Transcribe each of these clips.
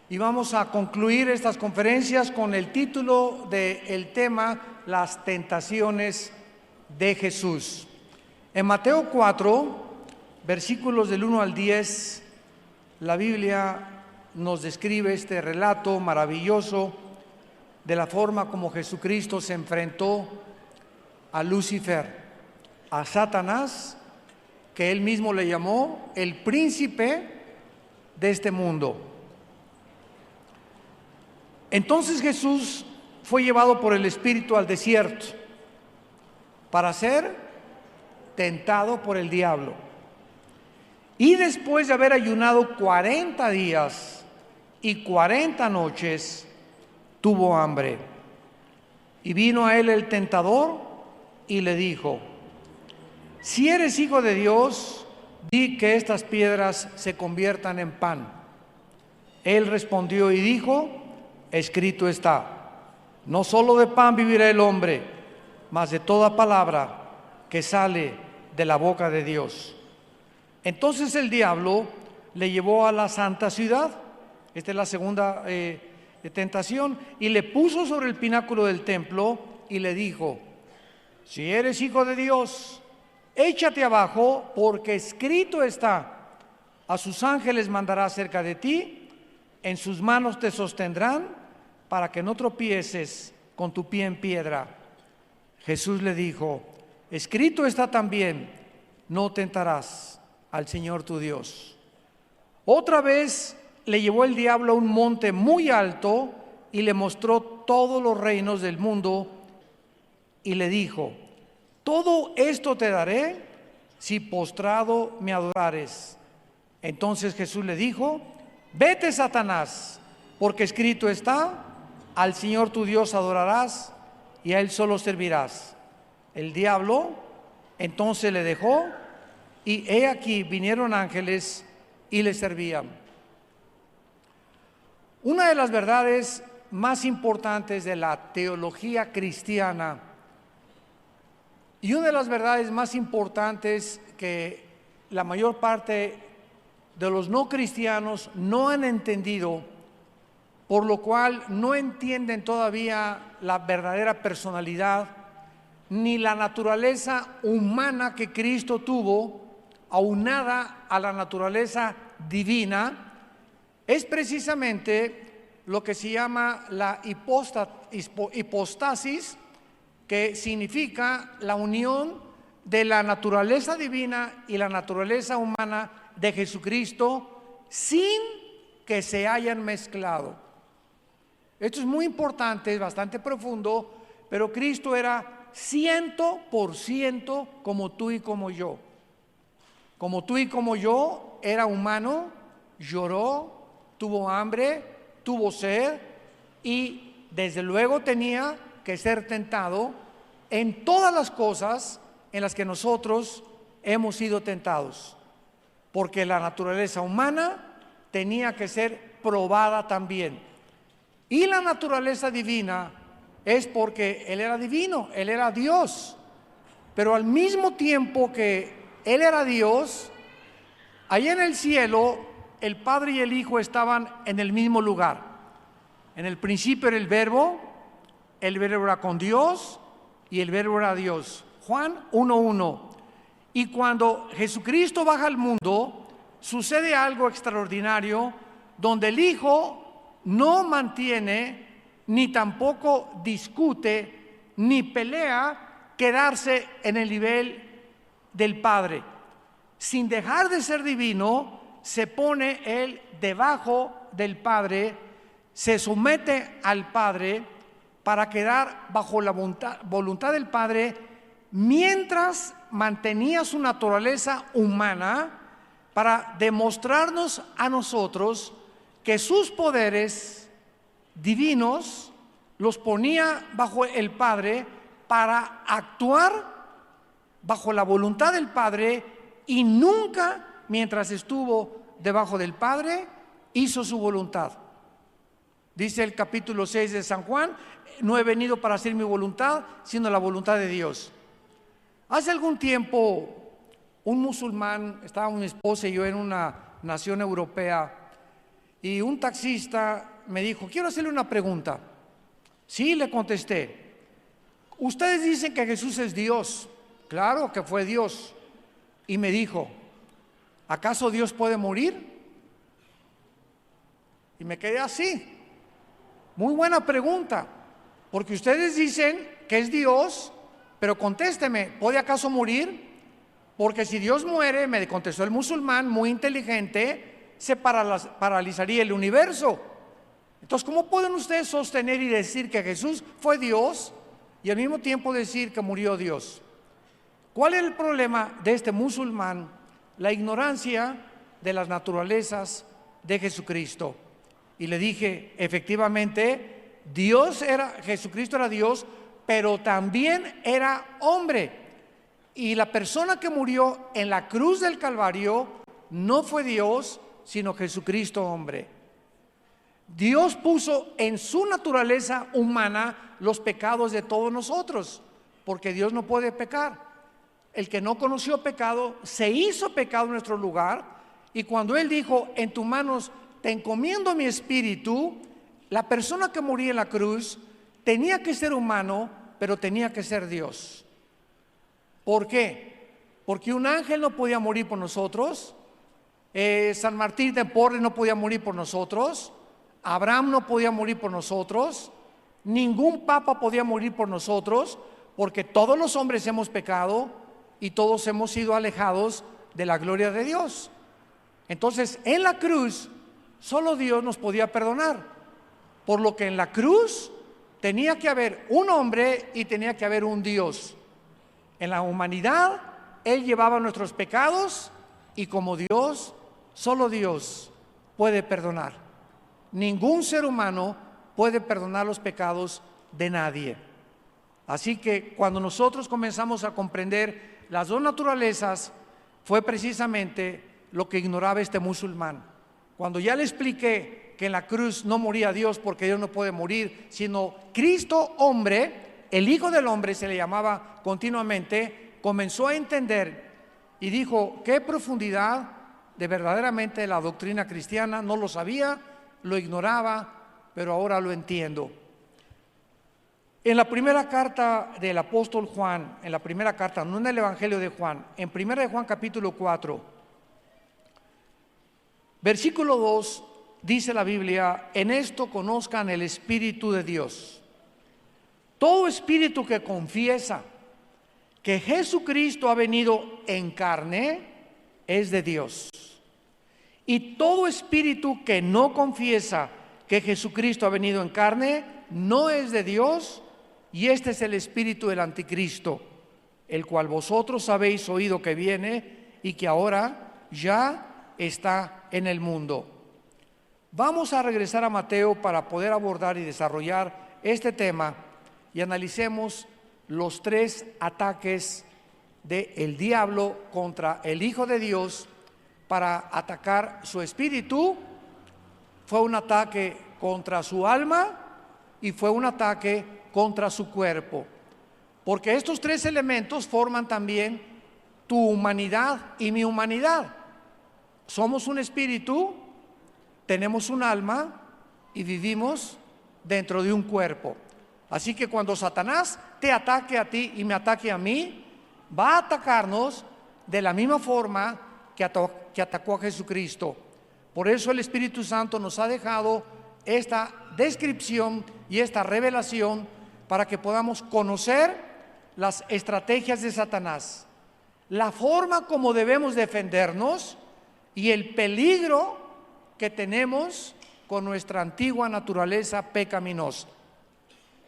Y vamos a concluir estas conferencias con el título del tema, las tentaciones de Jesús. En Mateo 4, versículos del 1 al 10, la Biblia nos describe este relato maravilloso de la forma como Jesucristo se enfrentó a Lucifer, a Satanás, que él mismo le llamó el príncipe de este mundo. Entonces Jesús fue llevado por el Espíritu al desierto para ser tentado por el diablo. Y después de haber ayunado 40 días y 40 noches, tuvo hambre. Y vino a él el tentador y le dijo: si eres hijo de Dios, di que estas piedras se conviertan en pan. Él respondió y dijo: escrito está, no solo de pan vivirá el hombre, mas de toda palabra que sale de la boca de Dios. Entonces el diablo le llevó a la santa ciudad, esta es la segunda tentación, y le puso sobre el pináculo del templo y le dijo: si eres hijo de Dios, échate abajo, porque escrito está, a sus ángeles mandará cerca de ti, en sus manos te sostendrán, para que no tropieces con tu pie en piedra. Jesús le dijo: escrito está también, no tentarás al Señor tu Dios. Otra vez le llevó el diablo a un monte muy alto y le mostró todos los reinos del mundo y le dijo: todo esto te daré si postrado me adorares. Entonces Jesús le dijo: vete, Satanás, porque escrito está, al Señor tu Dios adorarás y a Él solo servirás. El diablo entonces le dejó, y he aquí vinieron ángeles y le servían. Una de las verdades más importantes de la teología cristiana, y una de las verdades más importantes que la mayor parte de los no cristianos no han entendido, por lo cual no entienden todavía la verdadera personalidad ni la naturaleza humana que Cristo tuvo, aunada a la naturaleza divina, es precisamente lo que se llama la hipostasis, que significa la unión de la naturaleza divina y la naturaleza humana de Jesucristo sin que se hayan mezclado. Esto es muy importante, es bastante profundo, pero Cristo era 100% como tú y como yo. Como tú y como yo, era humano, lloró, tuvo hambre, tuvo sed y desde luego tenía que ser tentado en todas las cosas en las que nosotros hemos sido tentados, porque la naturaleza humana tenía que ser probada también. Y la naturaleza divina es porque Él era divino, Él era Dios, pero al mismo tiempo que Él era Dios, allá en el cielo el Padre y el Hijo estaban en el mismo lugar. En el principio era el Verbo era con Dios y el Verbo era Dios. Juan 1:1. Y cuando Jesucristo baja al mundo, sucede algo extraordinario, donde el Hijo no mantiene, ni tampoco discute, ni pelea quedarse en el nivel del Padre. Sin dejar de ser divino, se pone Él debajo del Padre, se somete al Padre para quedar bajo la voluntad del Padre, mientras mantenía su naturaleza humana para demostrarnos a nosotros que sus poderes divinos los ponía bajo el Padre para actuar bajo la voluntad del Padre, y nunca, mientras estuvo debajo del Padre, hizo su voluntad. Dice el capítulo 6 de San Juan: no he venido para hacer mi voluntad, sino la voluntad de Dios. Hace algún tiempo, un musulmán, estaba mi esposa y yo en una nación europea, y un taxista me dijo, quiero hacerle una pregunta. Sí, le contesté. Ustedes dicen que Jesús es Dios. Claro que fue Dios. Y me dijo, ¿acaso Dios puede morir? Y me quedé así. Muy buena pregunta, porque ustedes dicen que es Dios, pero contésteme, ¿puede acaso morir? Porque si Dios muere, me contestó el musulmán muy inteligente, se paralizaría el universo. Entonces, ¿cómo pueden ustedes sostener y decir que Jesús fue Dios y al mismo tiempo decir que murió Dios? ¿Cuál es el problema de este musulmán? La ignorancia de las naturalezas de Jesucristo. Y le dije, efectivamente, Jesucristo era Dios, pero también era hombre. Y la persona que murió en la cruz del Calvario no fue Dios, sino Jesucristo hombre. Dios puso en su naturaleza humana los pecados de todos nosotros, porque Dios no puede pecar. El que no conoció pecado se hizo pecado en nuestro lugar, y cuando Él dijo, en tus manos te encomiendo mi espíritu, la persona que moría en la cruz tenía que ser humano, pero tenía que ser Dios. ¿Por qué? Porque un ángel no podía morir por nosotros, San Martín de Porres no podía morir por nosotros, Abraham no podía morir por nosotros, ningún papa podía morir por nosotros, porque todos los hombres hemos pecado y todos hemos sido alejados de la gloria de Dios. Entonces, en la cruz solo Dios nos podía perdonar, por lo que en la cruz tenía que haber un hombre y tenía que haber un Dios. En la humanidad Él llevaba nuestros pecados, y como Dios, solo Dios puede perdonar. Ningún ser humano puede perdonar los pecados de nadie. Así que cuando nosotros comenzamos a comprender las dos naturalezas, fue precisamente lo que ignoraba este musulmán. Cuando ya le expliqué que en la cruz no moría Dios, porque Dios no puede morir, sino Cristo hombre, el Hijo del Hombre se le llamaba continuamente, comenzó a entender y dijo, qué profundidad de verdaderamente la doctrina cristiana. No lo sabía, lo ignoraba, pero ahora lo entiendo. En la primera carta del apóstol Juan, en la primera carta, no en el Evangelio de Juan, en primera de Juan capítulo 4, versículo 2, dice la Biblia, en esto conozcan el Espíritu de Dios. Todo espíritu que confiesa que Jesucristo ha venido en carne es de Dios. Y todo espíritu que no confiesa que Jesucristo ha venido en carne no es de Dios, y este es el espíritu del anticristo, el cual vosotros habéis oído que viene y que ahora ya está en el mundo. Vamos a regresar a Mateo para poder abordar y desarrollar este tema y analicemos los tres ataques del diablo contra el Hijo de Dios para atacar su espíritu. Fue un ataque contra su alma y fue un ataque contra su cuerpo, porque estos tres elementos forman también tu humanidad y mi humanidad. Somos un espíritu, tenemos un alma y vivimos dentro de un cuerpo. Así que cuando Satanás te ataque a ti y me ataque a mí, va a atacarnos de la misma forma que atacó a Jesucristo. Por eso el Espíritu Santo nos ha dejado esta descripción y esta revelación para que podamos conocer las estrategias de Satanás, la forma como debemos defendernos y el peligro que tenemos con nuestra antigua naturaleza pecaminosa.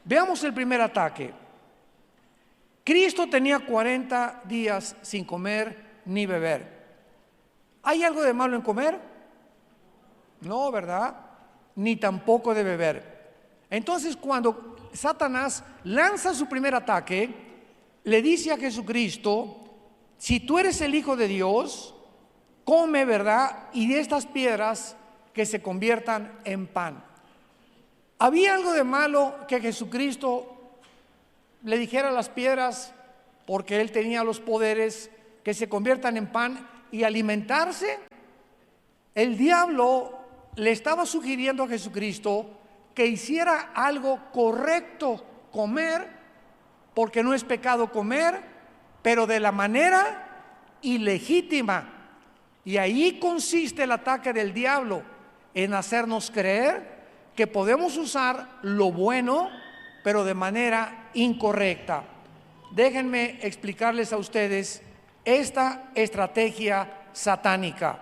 Veamos el primer ataque. Cristo tenía 40 días sin comer ni beber. ¿Hay algo de malo en comer? No, ¿verdad? Ni tampoco de beber. Entonces, cuando Satanás lanza su primer ataque, le dice a Jesucristo, si tú eres el Hijo de Dios, come, ¿verdad? Y de estas piedras que se conviertan en pan. ¿Había algo de malo que Jesucristo le dijera a las piedras, porque Él tenía los poderes, que se conviertan en pan y alimentarse? El diablo le estaba sugiriendo a Jesucristo que hiciera algo correcto comer, porque no es pecado comer, pero de la manera ilegítima. Y ahí consiste el ataque del diablo, en hacernos creer que podemos usar lo bueno, pero de manera incorrecta. Déjenme explicarles a ustedes esta estrategia satánica.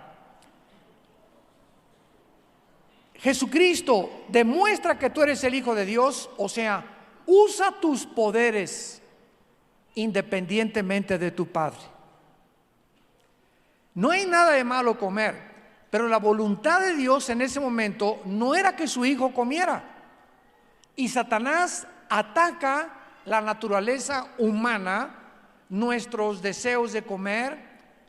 Jesucristo demuestra que tú eres el Hijo de Dios, o sea, usa tus poderes independientemente de tu Padre. No hay nada de malo comer, pero la voluntad de Dios en ese momento no era que su Hijo comiera. Y Satanás ataca la naturaleza humana, nuestros deseos de comer,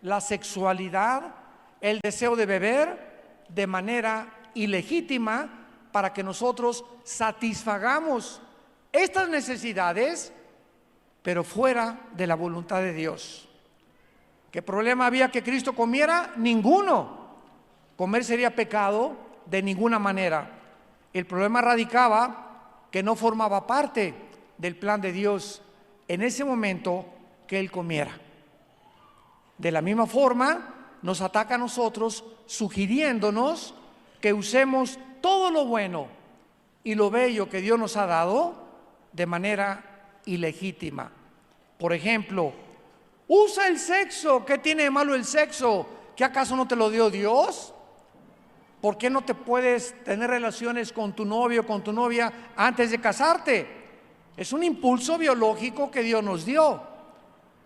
la sexualidad, el deseo de beber de manera ilegítima, para que nosotros satisfagamos estas necesidades, pero fuera de la voluntad de Dios. ¿Qué problema había que Cristo comiera? Ninguno. Comer sería pecado de ninguna manera. El problema radicaba que no formaba parte del plan de Dios en ese momento que Él comiera. De la misma forma, nos ataca a nosotros sugiriéndonos que usemos todo lo bueno y lo bello que Dios nos ha dado de manera ilegítima. Por ejemplo, usa el sexo. ¿Qué tiene de malo el sexo? ¿Qué acaso no te lo dio Dios? ¿Por qué no te puedes tener relaciones con tu novio o con tu novia antes de casarte? Es un impulso biológico que Dios nos dio.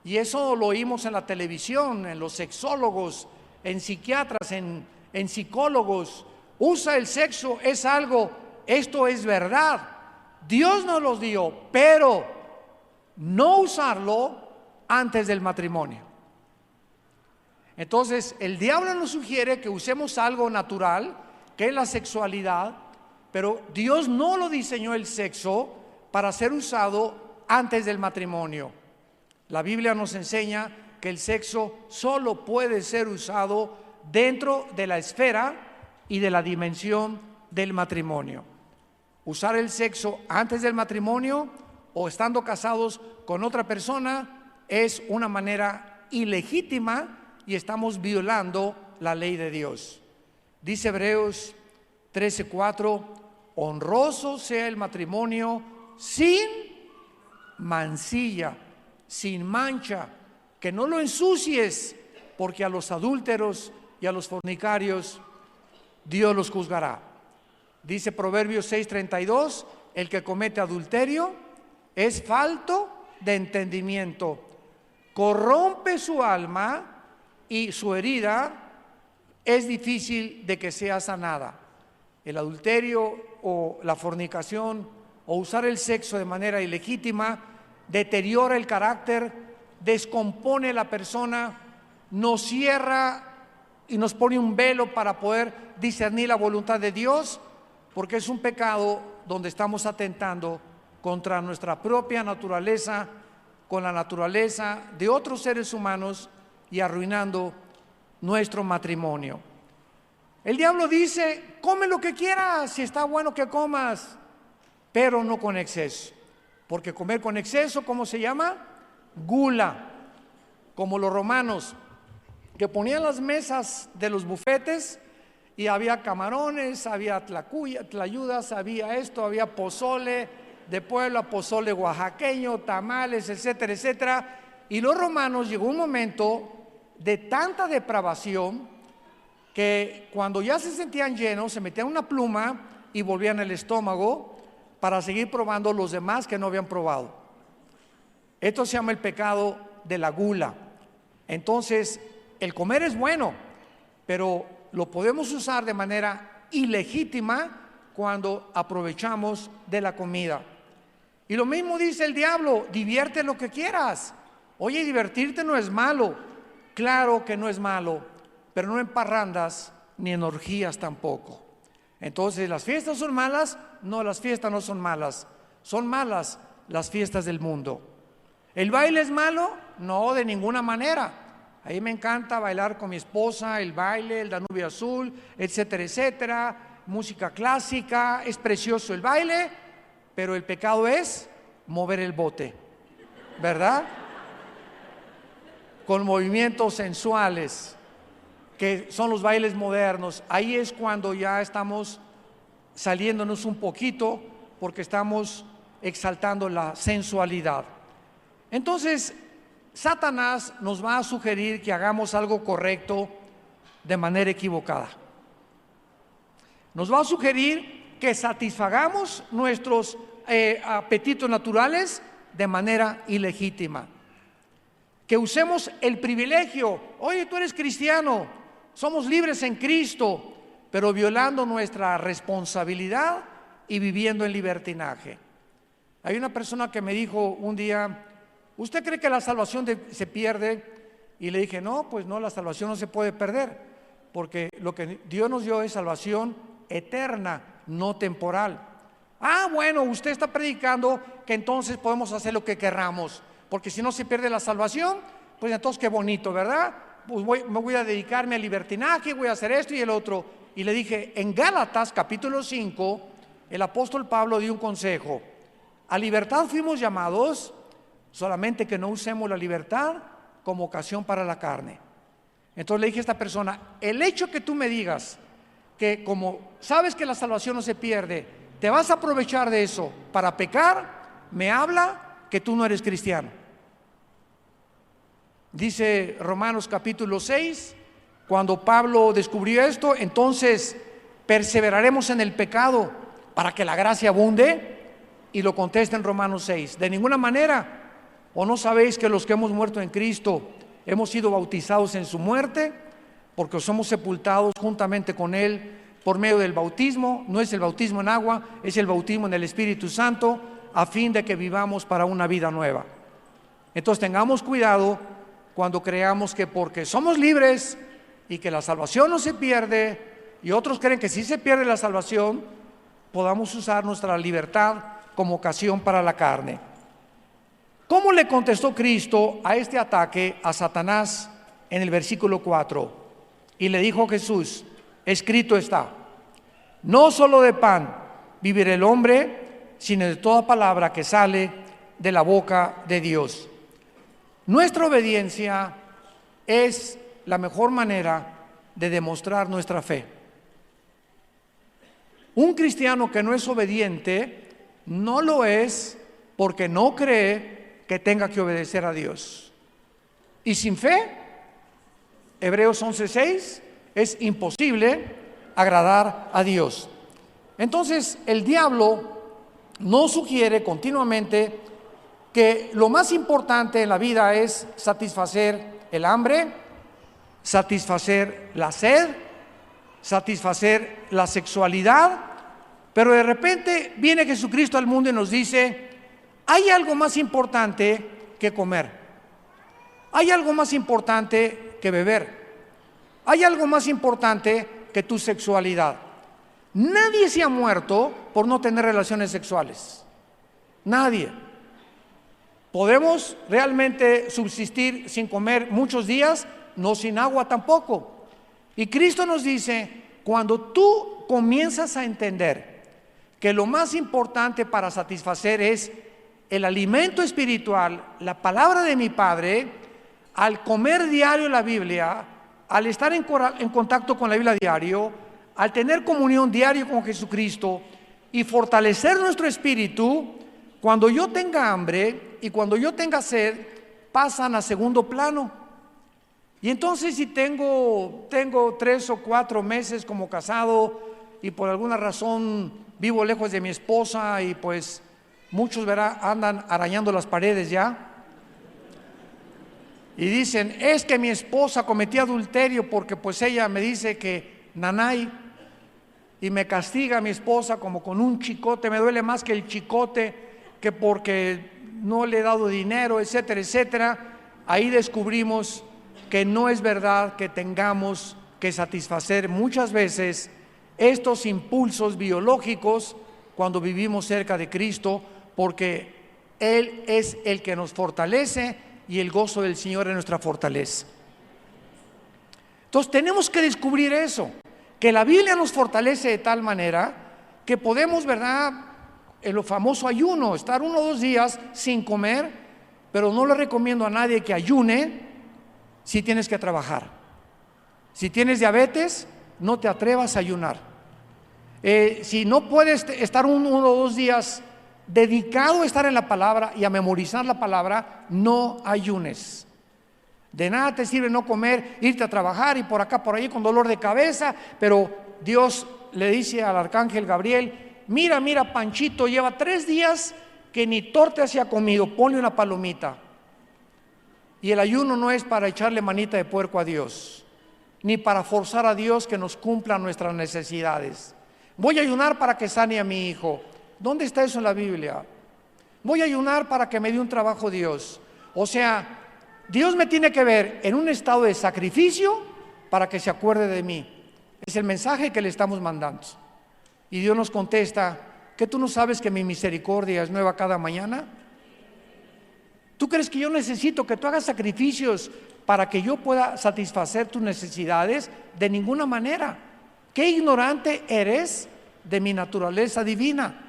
Y eso lo oímos en la televisión, en los sexólogos, en psiquiatras, en psicólogos. Usa el sexo, es algo, esto es verdad. Dios nos los dio, pero no usarlo antes del matrimonio. Entonces, el diablo nos sugiere que usemos algo natural, que es la sexualidad, pero Dios no lo diseñó el sexo para ser usado antes del matrimonio. La Biblia nos enseña que el sexo solo puede ser usado dentro de la esfera y de la dimensión del matrimonio. Usar el sexo antes del matrimonio o estando casados con otra persona es una manera ilegítima y estamos violando la ley de Dios. Dice Hebreos 13:4, honroso sea el matrimonio sin mancilla, sin mancha, que no lo ensucies, porque a los adúlteros y a los fornicarios Dios los juzgará. Dice Proverbios 6:32, el que comete adulterio es falto de entendimiento, corrompe su alma y su herida es difícil de que sea sanada. El adulterio o la fornicación o usar el sexo de manera ilegítima deteriora el carácter, descompone la persona, nos cierra y nos pone un velo para poder discernir la voluntad de Dios, porque es un pecado donde estamos atentando contra nuestra propia naturaleza, con la naturaleza de otros seres humanos y arruinando nuestro matrimonio. El diablo dice, come lo que quieras, si está bueno que comas, pero no con exceso, porque comer con exceso, ¿cómo se llama? Gula, como los romanos, que ponían las mesas de los bufetes y había camarones, había tlayudas, había esto, había pozole de Puebla, pozole oaxaqueño, tamales, etcétera, etcétera. Y los romanos llegó un momento de tanta depravación que cuando ya se sentían llenos, se metían una pluma y volvían el estómago para seguir probando los demás que no habían probado. Esto se llama el pecado de la gula. Entonces, el comer es bueno, pero lo podemos usar de manera ilegítima cuando aprovechamos de la comida. Y lo mismo dice el diablo, divierte lo que quieras. Oye, divertirte no es malo. Claro que no es malo, pero no en parrandas ni en orgías tampoco. Entonces, ¿las fiestas son malas? No, las fiestas no son malas. Son malas las fiestas del mundo. ¿El baile es malo? No, de ninguna manera. A mí me encanta bailar con mi esposa, el baile, el Danubio Azul, etcétera, etcétera. música clásica, es precioso el baile, pero el pecado es mover el bote, ¿verdad? Con movimientos sensuales, que son los bailes modernos. Ahí es cuando ya estamos saliéndonos un poquito, porque estamos exaltando la sensualidad. Entonces, Satanás nos va a sugerir que hagamos algo correcto de manera equivocada. Nos va a sugerir que satisfagamos nuestros apetitos naturales de manera ilegítima. Que usemos el privilegio. Oye, tú eres cristiano, somos libres en Cristo, pero violando nuestra responsabilidad y viviendo en libertinaje. Hay una persona que me dijo un día: ¿usted cree que la salvación se pierde? Y le dije: no, pues no, la salvación no se puede perder, porque lo que Dios nos dio es salvación eterna, no temporal. Ah, bueno, usted está predicando que entonces podemos hacer lo que querramos, porque si no se pierde la salvación, pues entonces qué bonito, ¿verdad? Pues me voy a dedicarme al libertinaje, voy a hacer esto y el otro. Y le dije: en Gálatas capítulo 5, el apóstol Pablo dio un consejo: a libertad fuimos llamados, solamente que no usemos la libertad como ocasión para la carne. Entonces le dije a esta persona: el hecho que tú me digas que como sabes que la salvación no se pierde, te vas a aprovechar de eso para pecar, me habla que tú no eres cristiano. Dice Romanos capítulo 6, cuando Pablo descubrió esto: entonces perseveraremos en el pecado para que la gracia abunde. Y lo contesta en Romanos 6: de ninguna manera. ¿O no sabéis que los que hemos muerto en Cristo hemos sido bautizados en su muerte? Porque somos sepultados juntamente con Él por medio del bautismo. No es el bautismo en agua, es el bautismo en el Espíritu Santo, a fin de que vivamos para una vida nueva. Entonces tengamos cuidado cuando creamos que porque somos libres y que la salvación no se pierde, y otros creen que sí se pierde la salvación, podamos usar nuestra libertad como ocasión para la carne. ¿Cómo le contestó Cristo a este ataque a Satanás en el versículo 4? Y le dijo Jesús: escrito está, no solo de pan vivirá el hombre, sino de toda palabra que sale de la boca de Dios. Nuestra obediencia es la mejor manera de demostrar nuestra fe. Un cristiano que no es obediente no lo es porque no cree que tenga que obedecer a Dios. Y sin fe, Hebreos 11:6, es imposible agradar a Dios. Entonces el diablo nos sugiere continuamente que lo más importante en la vida es satisfacer el hambre, satisfacer la sed, satisfacer la sexualidad. Pero de repente viene Jesucristo al mundo y nos dice: hay algo más importante que comer, hay algo más importante que beber, hay algo más importante que tu sexualidad. Nadie se ha muerto por no tener relaciones sexuales, nadie. ¿Podemos realmente subsistir sin comer muchos días? No sin agua tampoco. Y Cristo nos dice: cuando tú comienzas a entender que lo más importante para satisfacer es el alimento espiritual, la palabra de mi Padre, al comer diario la Biblia, al estar en contacto con la Biblia diario, al tener comunión diaria con Jesucristo y fortalecer nuestro espíritu, cuando yo tenga hambre y cuando yo tenga sed, pasan a segundo plano. Y entonces si tengo 3 o 4 meses como casado y por alguna razón vivo lejos de mi esposa y pues muchos andan arañando las paredes ya y dicen: es que mi esposa cometió adulterio porque pues ella me dice que nanay, y me castiga a mi esposa como con un chicote, me duele más que el chicote, que porque no le he dado dinero, etcétera, etcétera. Ahí descubrimos que no es verdad que tengamos que satisfacer muchas veces estos impulsos biológicos cuando vivimos cerca de Cristo, porque Él es el que nos fortalece y el gozo del Señor es nuestra fortaleza. Entonces tenemos que descubrir eso, que la Biblia nos fortalece de tal manera que podemos, ¿verdad?, en lo famoso ayuno, estar 1 o 2 días sin comer, pero no le recomiendo a nadie que ayune si tienes que trabajar. Si tienes diabetes, no te atrevas a ayunar. Si no puedes estar 1 o 2 días dedicado a estar en la palabra y a memorizar la palabra, no ayunes. De nada te sirve no comer, irte a trabajar y por acá, por ahí con dolor de cabeza, pero Dios le dice al arcángel Gabriel: mira, Panchito lleva 3 días que ni torta se ha comido, ponle una palomita. Y el ayuno no es para echarle manita de puerco a Dios, ni para forzar a Dios que nos cumpla nuestras necesidades. Voy a ayunar para que sane a mi hijo. ¿Dónde está eso en la Biblia? Voy a ayunar para que me dé un trabajo Dios. O sea, Dios me tiene que ver en un estado de sacrificio para que se acuerde de mí. Es el mensaje que le estamos mandando. Y Dios nos contesta: ¿que tú no sabes que mi misericordia es nueva cada mañana? ¿Tú crees que yo necesito que tú hagas sacrificios para que yo pueda satisfacer tus necesidades? De ninguna manera. Qué ignorante eres de mi naturaleza divina.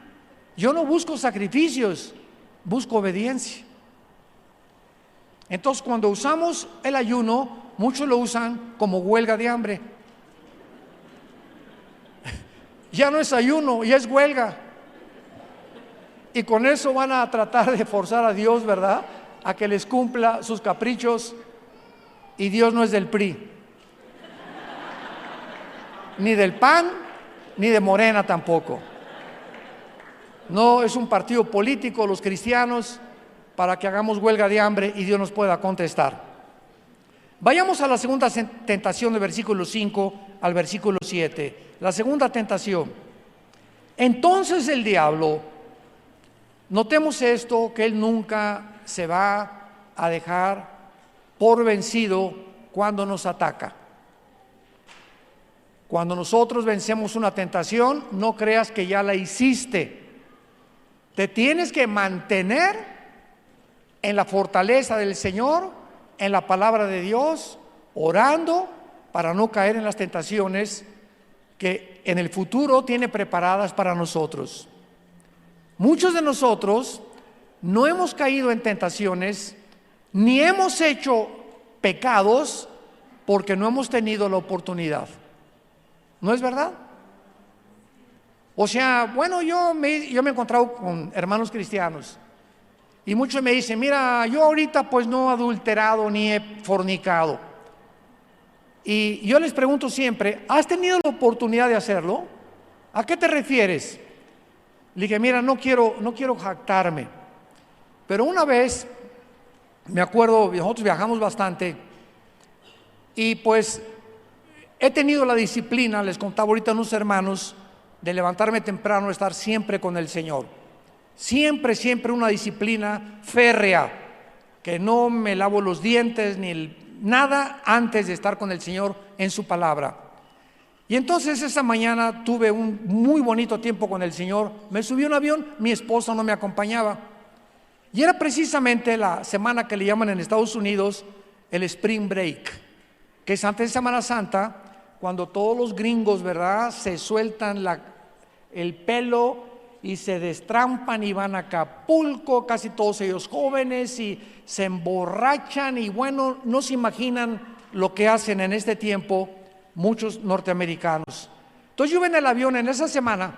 Yo no busco sacrificios, busco obediencia. Entonces, cuando usamos el ayuno, muchos lo usan como huelga de hambre. Ya no es ayuno, ya es huelga. Y con eso van a tratar de forzar a Dios, ¿verdad?, a que les cumpla sus caprichos. Y Dios no es del PRI, ni del PAN, ni de Morena tampoco. No es un partido político, los cristianos, para que hagamos huelga de hambre y Dios nos pueda contestar. Vayamos a la segunda tentación, del versículo 5 al versículo 7. La segunda tentación. Entonces el diablo, notemos esto, que él nunca se va a dejar por vencido cuando nos ataca. Cuando nosotros vencemos una tentación, no creas que ya la hiciste. Te tienes que mantener en la fortaleza del Señor, en la palabra de Dios, orando para no caer en las tentaciones que en el futuro tiene preparadas para nosotros. Muchos de nosotros no hemos caído en tentaciones, ni hemos hecho pecados porque no hemos tenido la oportunidad. ¿No es verdad? O sea, bueno, yo me he encontrado con hermanos cristianos y muchos me dicen: mira, yo ahorita pues no he adulterado ni he fornicado. Y yo les pregunto siempre: ¿has tenido la oportunidad de hacerlo? ¿A qué te refieres? Le dije: mira, no quiero jactarme, pero una vez, me acuerdo, nosotros viajamos bastante y pues he tenido la disciplina, les contaba ahorita a unos hermanos, de levantarme temprano, estar siempre con el Señor. Siempre una disciplina férrea, que no me lavo los dientes ni nada antes de estar con el Señor en su palabra. Y entonces esa mañana tuve un muy bonito tiempo con el Señor. Me subí a un avión, mi esposa no me acompañaba. Y era precisamente la semana que le llaman en Estados Unidos el Spring Break, que es antes de Semana Santa, cuando todos los gringos, ¿verdad?, se sueltan el pelo y se destrampan y van a Acapulco, casi todos ellos jóvenes, y se emborrachan y bueno, no se imaginan lo que hacen en este tiempo muchos norteamericanos. Entonces yo en el avión en esa semana,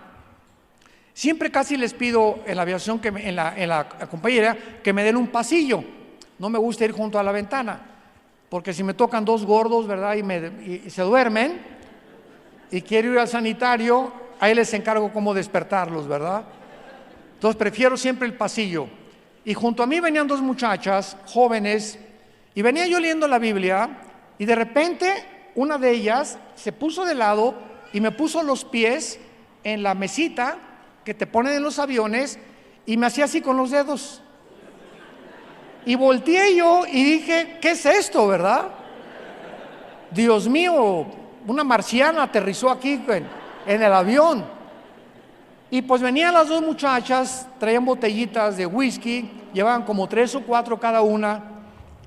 siempre casi les pido en la aviación, en la compañera, que me den un pasillo. No me gusta ir junto a la ventana, porque si me tocan 2 gordos, ¿verdad?, y se duermen y quiero ir al sanitario, ahí les encargo cómo despertarlos, ¿verdad? Entonces prefiero siempre el pasillo. Y junto a mí venían 2 muchachas jóvenes y venía yo leyendo la Biblia y de repente una de ellas se puso de lado y me puso los pies en la mesita que te ponen en los aviones y me hacía así con los dedos. Y volteé yo y dije: ¿qué es esto, verdad? Dios mío, una marciana aterrizó aquí en el avión. Y pues venían las 2 muchachas, traían botellitas de whisky, llevaban como 3 o 4 cada una,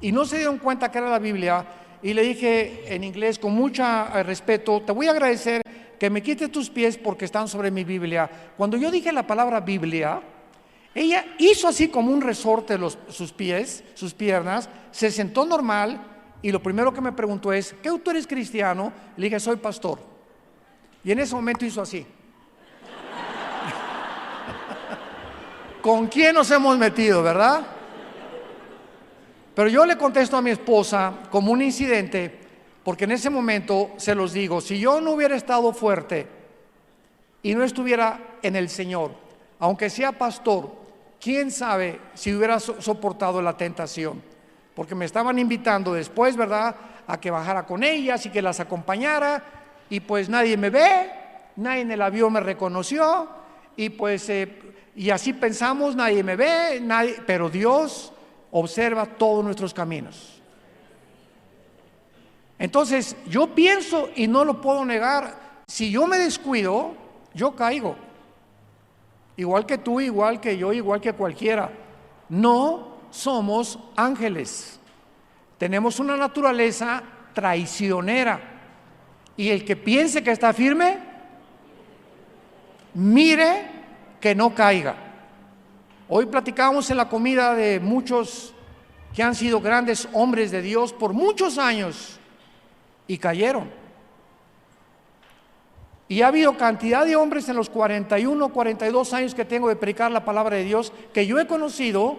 y no se dieron cuenta que era la Biblia. Y le dije en inglés con mucho respeto: te voy a agradecer que me quite tus pies porque están sobre mi Biblia. Cuando yo dije la palabra Biblia, ella hizo así como un resorte sus pies, sus piernas, se sentó normal y lo primero que me preguntó es: ¿qué tú eres cristiano? Le dije: soy pastor. Y en ese momento hizo así. ¿Con quién nos hemos metido, verdad? Pero yo le contesto a mi esposa como un incidente, porque en ese momento se los digo: si yo no hubiera estado fuerte y no estuviera en el Señor, aunque sea pastor, quién sabe si hubiera soportado la tentación, porque me estaban invitando después, ¿verdad?, a que bajara con ellas y que las acompañara, y pues nadie me ve, nadie en el avión me reconoció, y pues y así pensamos: nadie me ve, pero Dios observa todos nuestros caminos. Entonces yo pienso, y no lo puedo negar, si yo me descuido, yo caigo, igual que tú, igual que yo, igual que cualquiera. No somos ángeles, tenemos una naturaleza traicionera, y el que piense que está firme, mire que no caiga. Hoy platicábamos en la comida de muchos que han sido grandes hombres de Dios por muchos años y cayeron. Y ha habido cantidad de hombres en los 41, 42 años que tengo de predicar la palabra de Dios, que yo he conocido,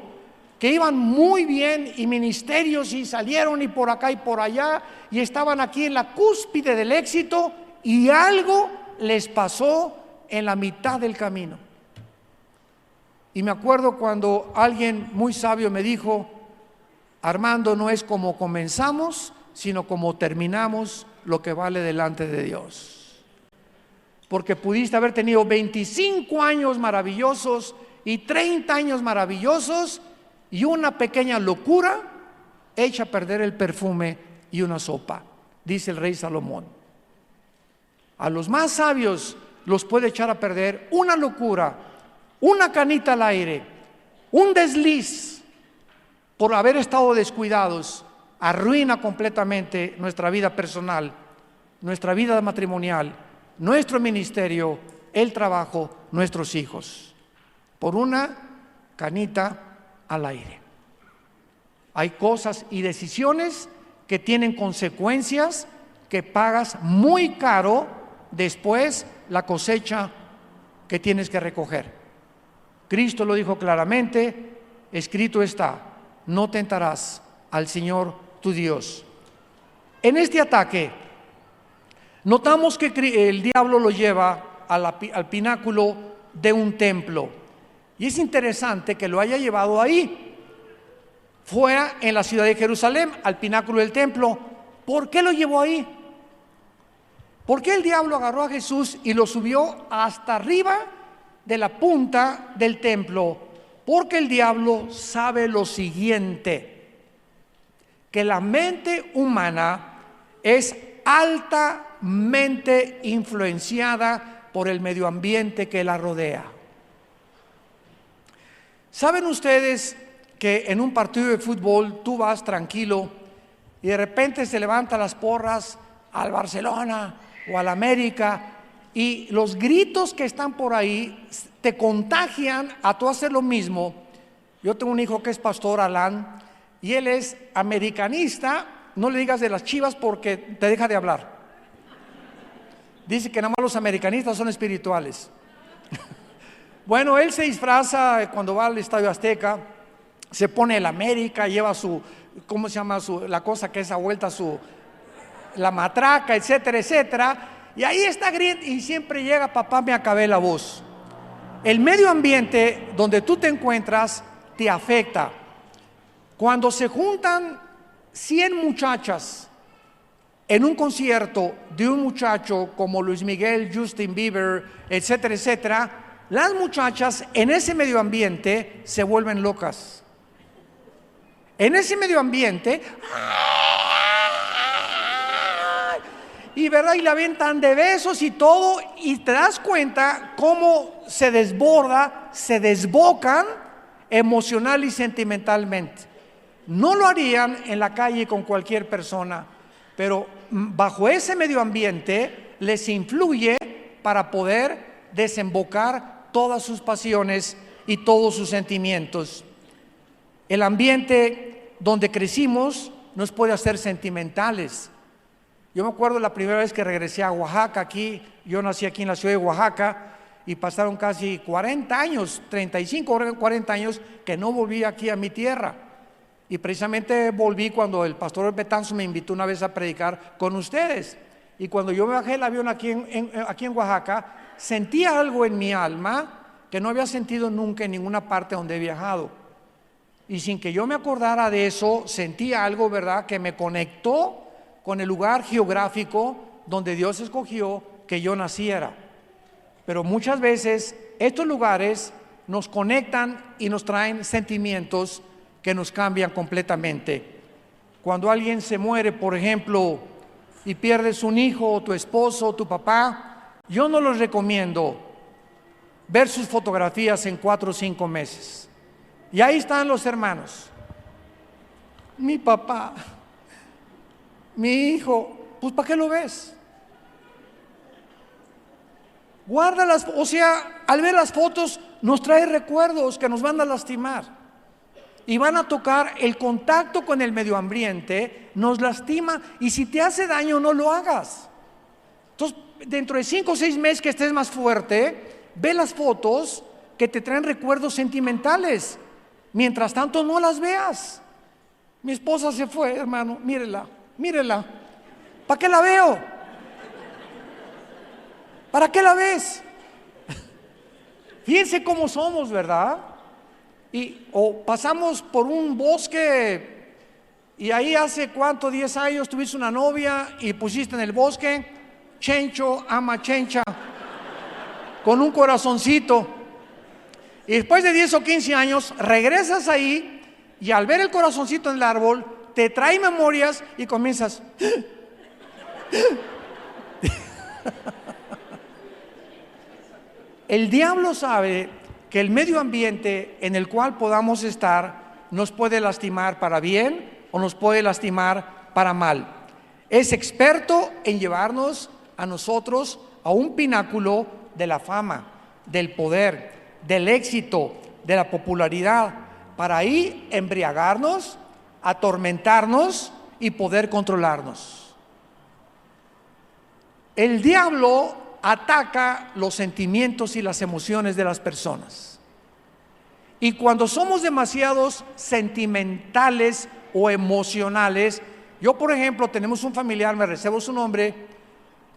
que iban muy bien y ministerios, y salieron y por acá y por allá, y estaban aquí en la cúspide del éxito, y algo les pasó en la mitad del camino. Y me acuerdo cuando alguien muy sabio me dijo: Armando, no es como comenzamos, sino como terminamos lo que vale delante de Dios. Porque pudiste haber tenido 25 años maravillosos y 30 años maravillosos, y una pequeña locura echa a perder el perfume y una sopa, dice el rey Salomón. A los más sabios los puede echar a perder una locura, una canita al aire, un desliz por haber estado descuidados. Arruina completamente nuestra vida personal, nuestra vida matrimonial, nuestro ministerio, el trabajo, nuestros hijos, por una canita al aire. Hay cosas y decisiones que tienen consecuencias que pagas muy caro después, la cosecha que tienes que recoger. Cristo lo dijo claramente: escrito está, no tentarás al Señor tu Dios. En este ataque notamos que el diablo lo lleva al pináculo de un templo, y es interesante que lo haya llevado ahí, fuera en la ciudad de Jerusalén, al pináculo del templo. ¿Por qué lo llevó ahí? ¿Por qué el diablo agarró a Jesús y lo subió hasta arriba de la punta del templo? Porque el diablo sabe lo siguiente: que la mente humana es altamente influenciada por el medio ambiente que la rodea. ¿Saben ustedes que en un partido de fútbol tú vas tranquilo y de repente se levantan las porras al Barcelona o al América, y los gritos que están por ahí te contagian a tú hacer lo mismo? Yo tengo un hijo que es pastor, Alan, y él es americanista. No le digas de las Chivas porque te deja de hablar. Dice que nada más los americanistas son espirituales. Bueno, él se disfraza cuando va al Estadio Azteca, se pone el América, lleva su, ¿cómo se llama? La cosa que es a vuelta, la matraca, etcétera, etcétera. Y ahí está grit, y siempre llega: papá, me acabé la voz. El medio ambiente donde tú te encuentras te afecta. Cuando se juntan 100 muchachas en un concierto de un muchacho como Luis Miguel, Justin Bieber, etcétera, etcétera, las muchachas en ese medio ambiente se vuelven locas. En ese medio ambiente, y verdad, y la avientan de besos y todo, y te das cuenta cómo se desborda, se desbocan emocional y sentimentalmente. No lo harían en la calle con cualquier persona, pero bajo ese medio ambiente les influye para poder desembocar todas sus pasiones y todos sus sentimientos. El ambiente donde crecimos nos puede hacer sentimentales. Yo me acuerdo la primera vez que regresé a Oaxaca, yo nací aquí en la ciudad de Oaxaca, y pasaron casi 40 años, 35 o 40 años que no volví aquí a mi tierra. Y precisamente volví cuando el pastor Betanzo me invitó una vez a predicar con ustedes. Y cuando yo me bajé el avión aquí en Oaxaca, sentí algo en mi alma que no había sentido nunca en ninguna parte donde he viajado. Y sin que yo me acordara de eso, sentí algo, ¿verdad?, que me conectó con el lugar geográfico donde Dios escogió que yo naciera. Pero muchas veces estos lugares nos conectan y nos traen sentimientos que nos cambian completamente. Cuando alguien se muere, por ejemplo, y pierdes un hijo, o tu esposo, o tu papá, yo no les recomiendo ver sus fotografías en 4 o 5 meses. Y ahí están los hermanos. Mi papá, mi hijo, pues ¿para qué lo ves? Guárdalas, o sea, al ver las fotos nos trae recuerdos que nos van a lastimar y van a tocar. El contacto con el medio ambiente nos lastima, y si te hace daño no lo hagas. Entonces, dentro de 5 o 6 meses que estés más fuerte, ve las fotos que te traen recuerdos sentimentales. Mientras tanto no las veas. Mi esposa se fue, hermano, mírela. ¿Para qué la veo? ¿Para qué la ves? Fíjense cómo somos, ¿verdad? O pasamos por un bosque y ahí hace ¿cuánto? 10 años tuviste una novia y pusiste en el bosque Chencho ama Chencha con un corazoncito, y después de 10 o 15 años regresas ahí y al ver el corazoncito en el árbol te trae memorias y comienzas El diablo sabe que el medio ambiente en el cual podamos estar nos puede lastimar para bien o nos puede lastimar para mal. Es experto en llevarnos a nosotros a un pináculo de la fama, del poder, del éxito, de la popularidad, para ahí embriagarnos, atormentarnos y poder controlarnos. El diablo ataca los sentimientos y las emociones de las personas. Y cuando somos demasiados sentimentales o emocionales, yo por ejemplo, tenemos un familiar, me reservo su nombre,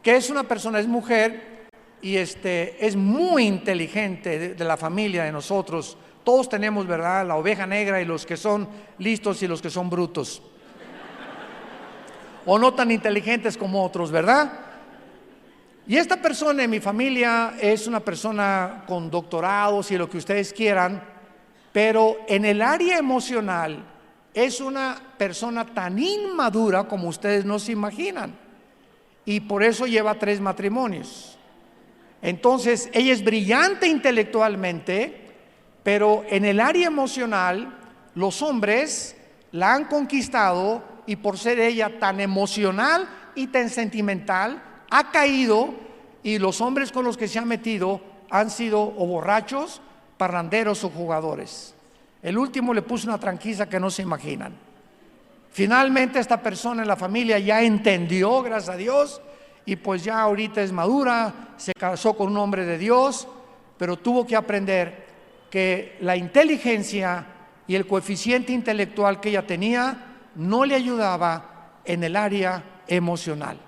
que es una persona, es mujer, y es muy inteligente de la familia de nosotros. Todos tenemos, ¿verdad?, la oveja negra y los que son listos y los que son brutos. O no tan inteligentes como otros, ¿verdad? Y esta persona en mi familia es una persona con doctorados y lo que ustedes quieran, pero en el área emocional es una persona tan inmadura como ustedes no se imaginan, y por eso lleva 3 matrimonios. Entonces ella es brillante intelectualmente, pero en el área emocional los hombres la han conquistado, y por ser ella tan emocional y tan sentimental ha caído, y los hombres con los que se ha metido han sido o borrachos, parranderos o jugadores. El último le puso una tranquiza que no se imaginan. Finalmente esta persona en la familia ya entendió, gracias a Dios, y pues ya ahorita es madura, se casó con un hombre de Dios, pero tuvo que aprender que la inteligencia y el coeficiente intelectual que ella tenía no le ayudaba en el área emocional.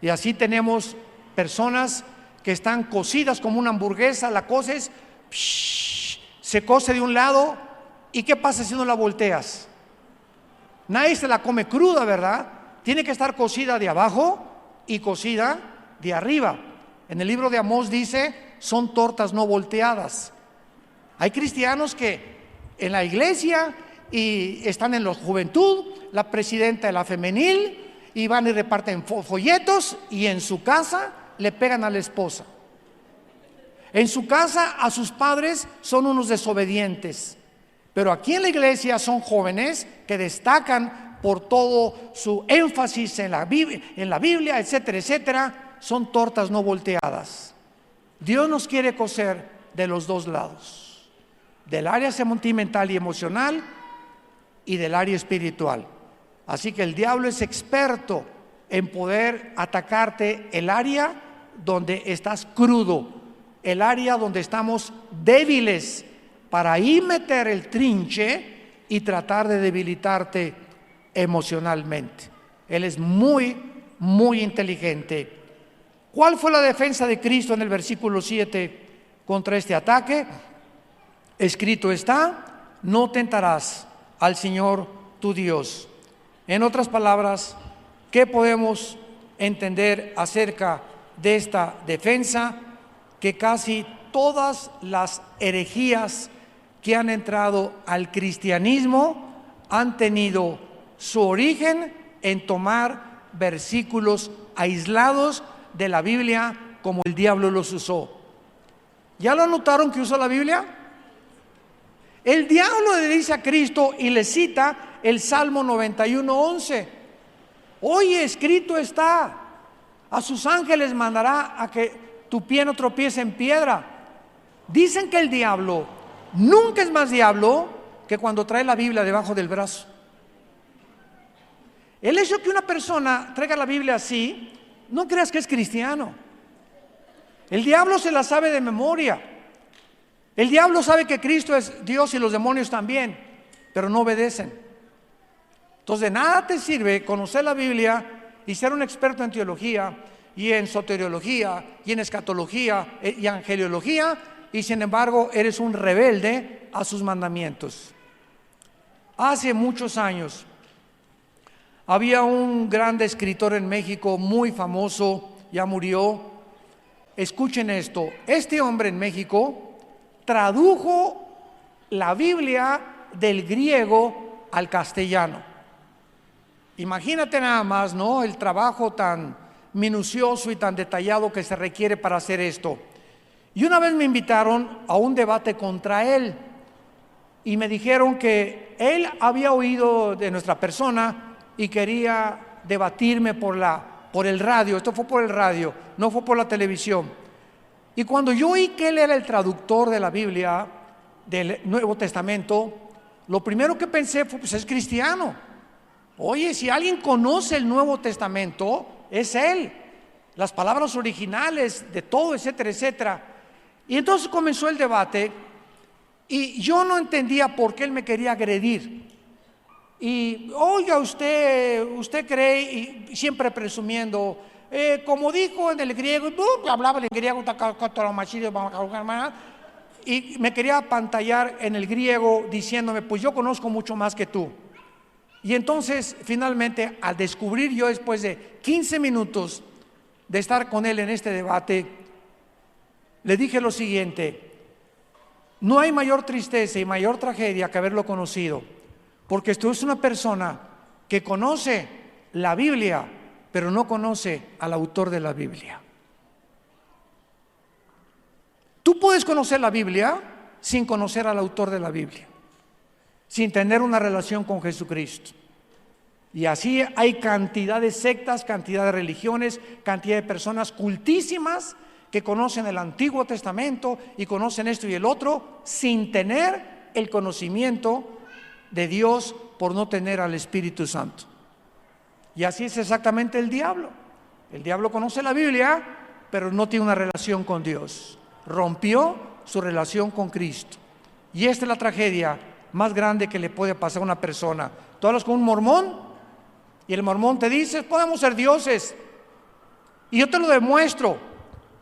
Y así tenemos personas que están cocidas como una hamburguesa. La coces, se cose de un lado, ¿y qué pasa si no la volteas? Nadie se la come cruda, ¿verdad? Tiene que estar cocida de abajo y cocida de arriba. En el libro de Amós dice, son tortas no volteadas. Hay cristianos que en la iglesia y están en la juventud, la presidenta de la femenil, y van y reparten folletos, y en su casa le pegan a la esposa. En su casa a sus padres son unos desobedientes, pero aquí en la iglesia son jóvenes que destacan por todo su énfasis en la Biblia, etcétera, etcétera, son tortas no volteadas. Dios nos quiere coser de los dos lados, del área sentimental y emocional y del área espiritual. Así que el diablo es experto en poder atacarte el área donde estás crudo, el área donde estamos débiles, para ahí meter el trinche y tratar de debilitarte emocionalmente. Él es muy, muy inteligente. ¿Cuál fue la defensa de Cristo en el versículo 7 contra este ataque? Escrito está: no tentarás al Señor tu Dios. En otras palabras, ¿qué podemos entender acerca de esta defensa? Que casi todas las herejías que han entrado al cristianismo han tenido su origen en tomar versículos aislados de la Biblia como el diablo los usó. ¿Ya lo notaron que usó la Biblia? El diablo le dice a Cristo y le cita el Salmo 91:11. Oye, escrito está: a sus ángeles mandará a que tu pie no tropiece en piedra. Dicen que el diablo nunca es más diablo que cuando trae la Biblia debajo del brazo. El hecho que una persona traiga la Biblia así, no creas que es cristiano. El diablo se la sabe de memoria. El diablo sabe que Cristo es Dios y los demonios también, pero no obedecen. Entonces de nada te sirve conocer la Biblia y ser un experto en teología y en soteriología y en escatología y angeliología, y sin embargo eres un rebelde a sus mandamientos. Hace muchos años había un gran escritor en México muy famoso, ya murió. Escuchen esto: este hombre en México tradujo la Biblia del griego al castellano. Imagínate nada más, ¿no?, el trabajo tan minucioso y tan detallado que se requiere para hacer esto. Y una vez me invitaron a un debate contra él y me dijeron que él había oído de nuestra persona y quería debatirme por el radio. Esto fue por el radio, no fue por la televisión. Y cuando yo oí que él era el traductor de la Biblia del Nuevo Testamento, lo primero que pensé fue: pues es cristiano. Oye, si alguien conoce el Nuevo Testamento, es él, las palabras originales de todo, etcétera, etcétera. Y entonces comenzó el debate y yo no entendía por qué él me quería agredir. Y oiga, usted cree, y siempre presumiendo, como dijo en el griego, hablaba en griego, y me quería apantallar en el griego diciéndome: pues yo conozco mucho más que tú. Y entonces finalmente, al descubrir yo, después de 15 minutos de estar con él en este debate, le dije lo siguiente: no hay mayor tristeza y mayor tragedia que haberlo conocido, porque esto es una persona que conoce la Biblia, pero no conoce al autor de la Biblia. Tú puedes conocer la Biblia sin conocer al autor de la Biblia, sin tener una relación con Jesucristo. Y así hay cantidad de sectas, cantidad de religiones, cantidad de personas cultísimas que conocen el Antiguo Testamento y conocen esto y el otro sin tener el conocimiento de Dios, por no tener al Espíritu Santo. Y así es exactamente el diablo. El diablo conoce la Biblia, pero no tiene una relación con Dios. Rompió su relación con Cristo. Y esta es la tragedia más grande que le puede pasar a una persona. Tú hablas con un mormón y el mormón te dice: podemos ser dioses, y yo te lo demuestro.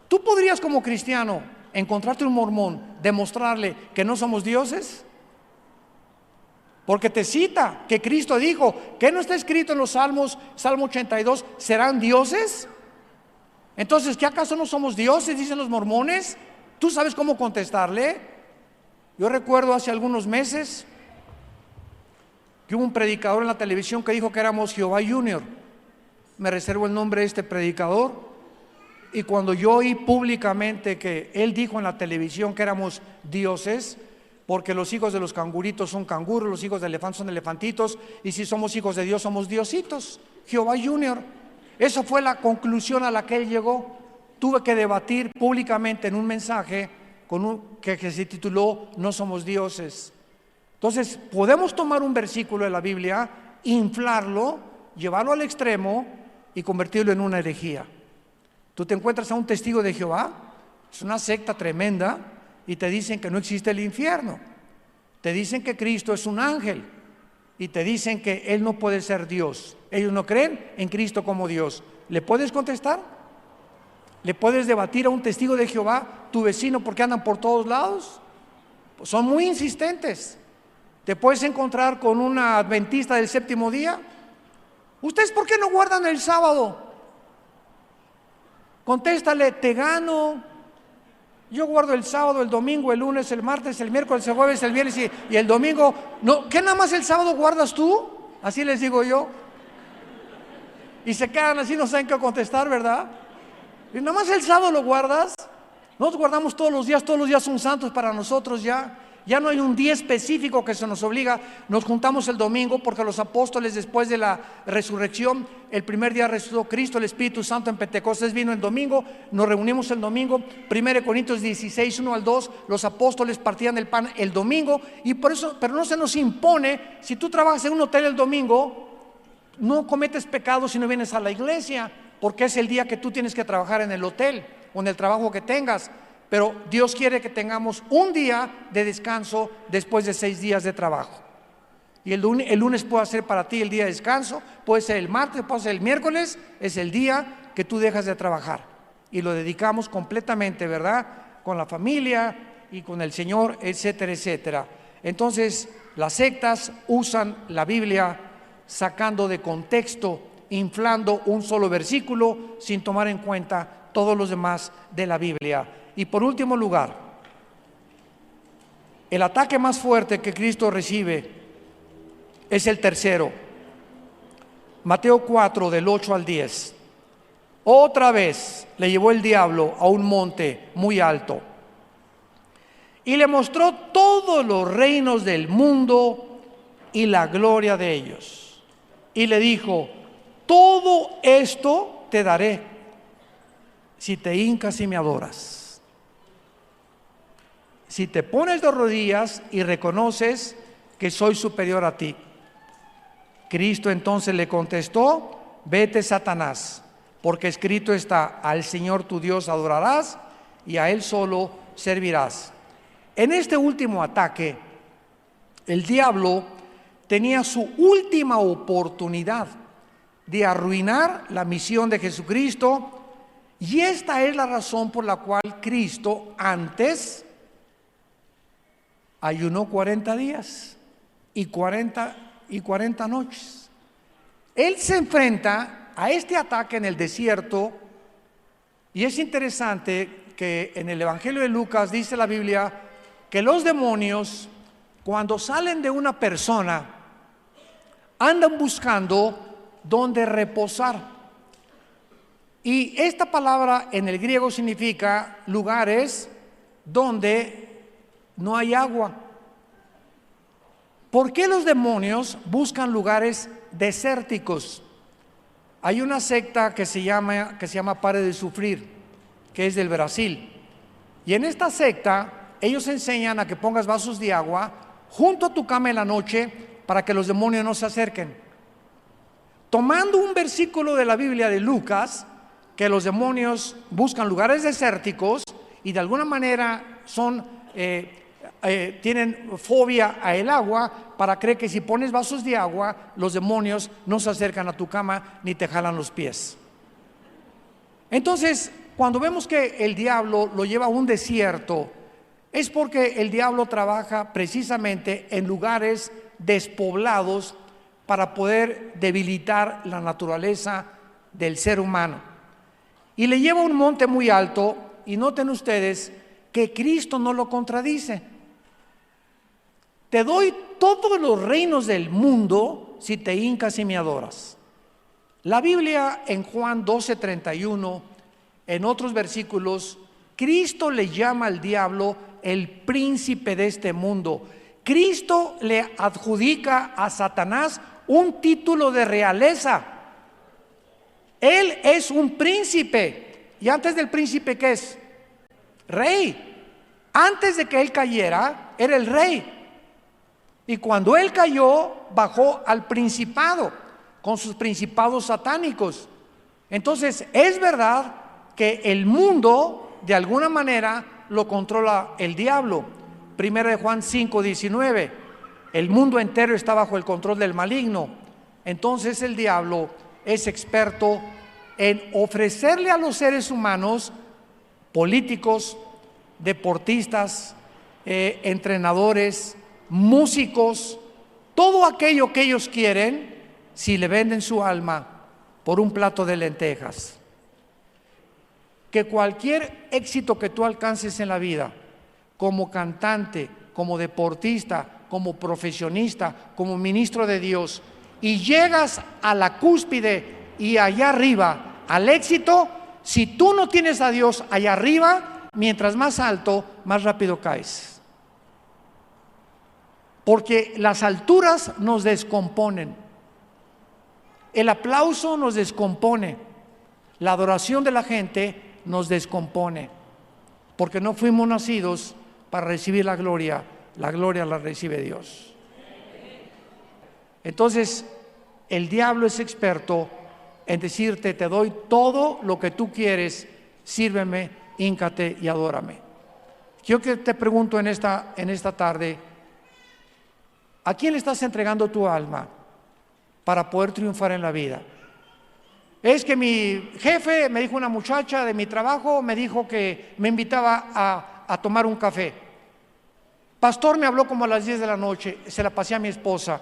¿Tú podrías, como cristiano, encontrarte un mormón, demostrarle que no somos dioses? Porque te cita que Cristo dijo, ¿qué no está escrito en los Salmos, Salmo 82, serán dioses? Entonces, ¿qué acaso no somos dioses?, dicen los mormones. ¿Tú sabes cómo contestarle? Yo recuerdo hace algunos meses que hubo un predicador en la televisión que dijo que éramos Jehová Junior. Me reservo el nombre de este predicador. Y cuando yo oí públicamente que él dijo en la televisión que éramos dioses, porque los hijos de los canguritos son canguros, los hijos de elefantes son elefantitos, y si somos hijos de Dios somos diositos, Jehová Junior. Esa fue la conclusión a la que él llegó. Tuve que debatir públicamente en un mensaje que se tituló No somos dioses. Entonces, podemos tomar un versículo de la Biblia, inflarlo, llevarlo al extremo y convertirlo en una herejía. Tú te encuentras a un testigo de Jehová, es una secta tremenda, y te dicen que no existe el infierno. Te dicen que Cristo es un ángel y te dicen que Él no puede ser Dios. Ellos no creen en Cristo como Dios. ¿Le puedes contestar? ¿Le puedes debatir a un testigo de Jehová, tu vecino, porque andan por todos lados? Pues son muy insistentes. ¿Te puedes encontrar con una adventista del séptimo día? ¿Ustedes por qué no guardan el sábado? Contéstale, te gano. Yo guardo el sábado, el domingo, el lunes, el martes, el miércoles, el jueves, el viernes y el domingo. No, ¿qué nada más el sábado guardas tú? Así les digo yo. Y se quedan así, no saben qué contestar, ¿verdad? Y nada más el sábado lo guardas. Nosotros guardamos todos los días son santos para nosotros ya. Ya no hay un día específico que se nos obliga. Nos juntamos el domingo porque los apóstoles, después de la resurrección, el primer día resucitó Cristo, el Espíritu Santo en Pentecostés vino el domingo, nos reunimos el domingo. 1 Corintios 16, 1 al 2, los apóstoles partían el pan el domingo, y por eso, pero no se nos impone. Si tú trabajas en un hotel el domingo, no cometes pecado si no vienes a la iglesia, porque es el día que tú tienes que trabajar en el hotel o en el trabajo que tengas. Pero Dios quiere que tengamos un día de descanso después de 6 días de trabajo. Y el lunes puede ser para ti el día de descanso, puede ser el martes, puede ser el miércoles, es el día que tú dejas de trabajar. Y lo dedicamos completamente, ¿verdad? Con la familia y con el Señor, etcétera, etcétera. Entonces, las sectas usan la Biblia sacando de contexto, inflando un solo versículo sin tomar en cuenta todos los demás de la Biblia. Y por último lugar, el ataque más fuerte que Cristo recibe es el tercero. Mateo 4, del 8 al 10. Otra vez le llevó el diablo a un monte muy alto y le mostró todos los reinos del mundo y la gloria de ellos. Y le dijo: todo esto te daré si te hincas y me adoras. Si te pones de rodillas y reconoces que soy superior a ti. Cristo entonces le contestó: vete, Satanás, porque escrito está: al Señor tu Dios adorarás y a Él solo servirás. En este último ataque, el diablo tenía su última oportunidad de arruinar la misión de Jesucristo, y esta es la razón por la cual Cristo antes ayunó 40 días y 40 noches. Él se enfrenta a este ataque en el desierto, y es interesante que en el Evangelio de Lucas dice la Biblia que los demonios, cuando salen de una persona, andan buscando dónde reposar. Y esta palabra en el griego significa lugares donde no hay agua. ¿Por qué los demonios buscan lugares desérticos? Hay una secta que se llama Pare de Sufrir, que es del Brasil. Y en esta secta ellos enseñan a que pongas vasos de agua junto a tu cama en la noche para que los demonios no se acerquen. Tomando un versículo de la Biblia de Lucas, que los demonios buscan lugares desérticos y de alguna manera tienen fobia a el agua, para creer que si pones vasos de agua, los demonios no se acercan a tu cama ni te jalan los pies. Entonces, cuando vemos que el diablo lo lleva a un desierto, es porque el diablo trabaja precisamente en lugares despoblados para poder debilitar la naturaleza del ser humano. Y le lleva a un monte muy alto, y noten ustedes que Cristo no lo contradice. Te doy todos los reinos del mundo si te hincas y me adoras. La Biblia en Juan 12:31, en otros versículos, Cristo le llama al diablo el príncipe de este mundo. Cristo le adjudica a Satanás un título de realeza. Él es un príncipe. Y antes del príncipe, ¿qué es? Rey. Antes de que él cayera, era el rey. Y cuando él cayó, bajó al principado, con sus principados satánicos. Entonces, es verdad que el mundo, de alguna manera, lo controla el diablo. Primera de Juan 5:19. El mundo entero está bajo el control del maligno. Entonces el diablo es experto en ofrecerle a los seres humanos, políticos, deportistas, entrenadores, músicos, todo aquello que ellos quieren, si le venden su alma por un plato de lentejas. Que cualquier éxito que tú alcances en la vida, como cantante, como deportista, como profesionista, como ministro de Dios, y llegas a la cúspide y allá arriba al éxito, si tú no tienes a Dios allá arriba, mientras más alto, más rápido caes. Porque las alturas nos descomponen, el aplauso nos descompone, la adoración de la gente nos descompone, porque no fuimos nacidos para recibir la gloria la recibe Dios. Entonces, el diablo es experto en decirte: te doy todo lo que tú quieres, sírveme, híncate y adórame. Yo que te pregunto en esta tarde, ¿a quién le estás entregando tu alma para poder triunfar en la vida? Es que mi jefe, me dijo una muchacha de mi trabajo, me dijo que me invitaba a tomar un café. Pastor, me habló como a las 10 de la noche, se la pasé a mi esposa.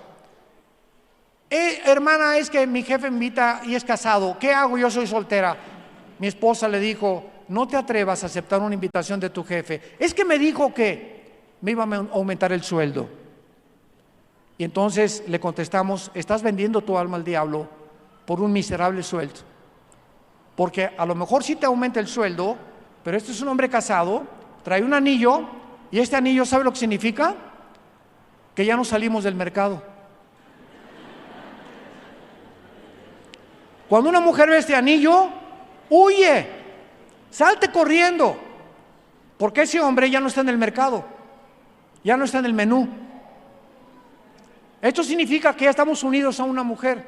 Hermana, es que mi jefe me invita y es casado, ¿qué hago? Yo soy soltera. Mi esposa le dijo: no te atrevas a aceptar una invitación de tu jefe. Es que me dijo que me iba a aumentar el sueldo. Y entonces le contestamos: estás vendiendo tu alma al diablo por un miserable sueldo. Porque a lo mejor sí te aumenta el sueldo, pero este es un hombre casado, trae un anillo, y este anillo, ¿sabe lo que significa? Que ya no salimos del mercado. Cuando una mujer ve este anillo, huye, salte corriendo, porque ese hombre ya no está en el mercado, ya no está en el menú. Esto significa que ya estamos unidos a una mujer.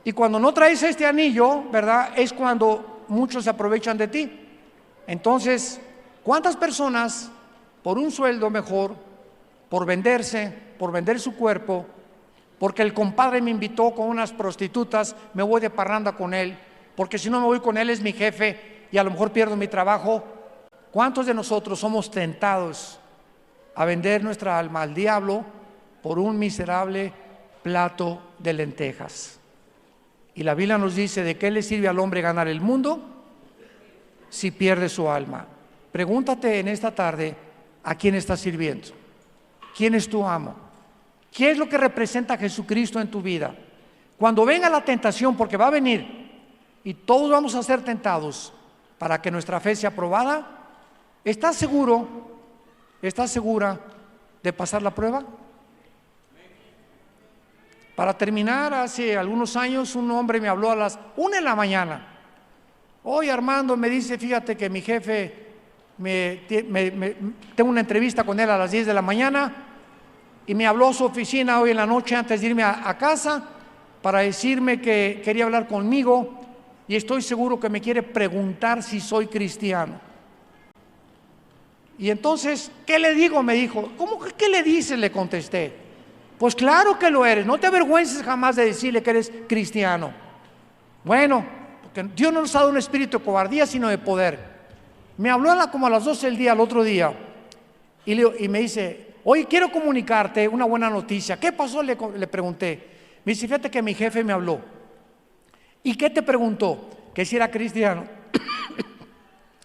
Y cuando no traes este anillo, ¿verdad?, es cuando muchos se aprovechan de ti. Entonces, ¿cuántas personas por un sueldo mejor, por venderse, por vender su cuerpo, porque el compadre me invitó con unas prostitutas, me voy de parranda con él, porque si no me voy con él es mi jefe y a lo mejor pierdo mi trabajo? ¿Cuántos de nosotros somos tentados a vender nuestra alma al diablo por un miserable plato de lentejas? Y la Biblia nos dice: ¿de qué le sirve al hombre ganar el mundo si pierde su alma? Pregúntate en esta tarde: ¿a quién estás sirviendo? ¿Quién es tu amo? ¿Qué es lo que representa a Jesucristo en tu vida? Cuando venga la tentación, porque va a venir, y todos vamos a ser tentados para que nuestra fe sea probada, ¿estás seguro, estás segura de pasar la prueba? Para terminar, hace algunos años un hombre me habló a las 1 de la mañana. Oye, Armando, me dice: fíjate que mi jefe, tengo una entrevista con él a las 10 de la mañana, y me habló a su oficina hoy en la noche antes de irme a casa para decirme que quería hablar conmigo, y estoy seguro que me quiere preguntar si soy cristiano. Y entonces, ¿qué le digo?, me dijo. ¿Cómo que qué le dices?, le contesté. Pues claro que lo eres, no te avergüences jamás de decirle que eres cristiano. Bueno, porque Dios no nos ha dado un espíritu de cobardía, sino de poder. Me habló como a las 12 del día, el otro día, y me dice: oye, quiero comunicarte una buena noticia. ¿Qué pasó?, le pregunté. Me dice: fíjate que mi jefe me habló. ¿Y qué te preguntó? Que si era cristiano.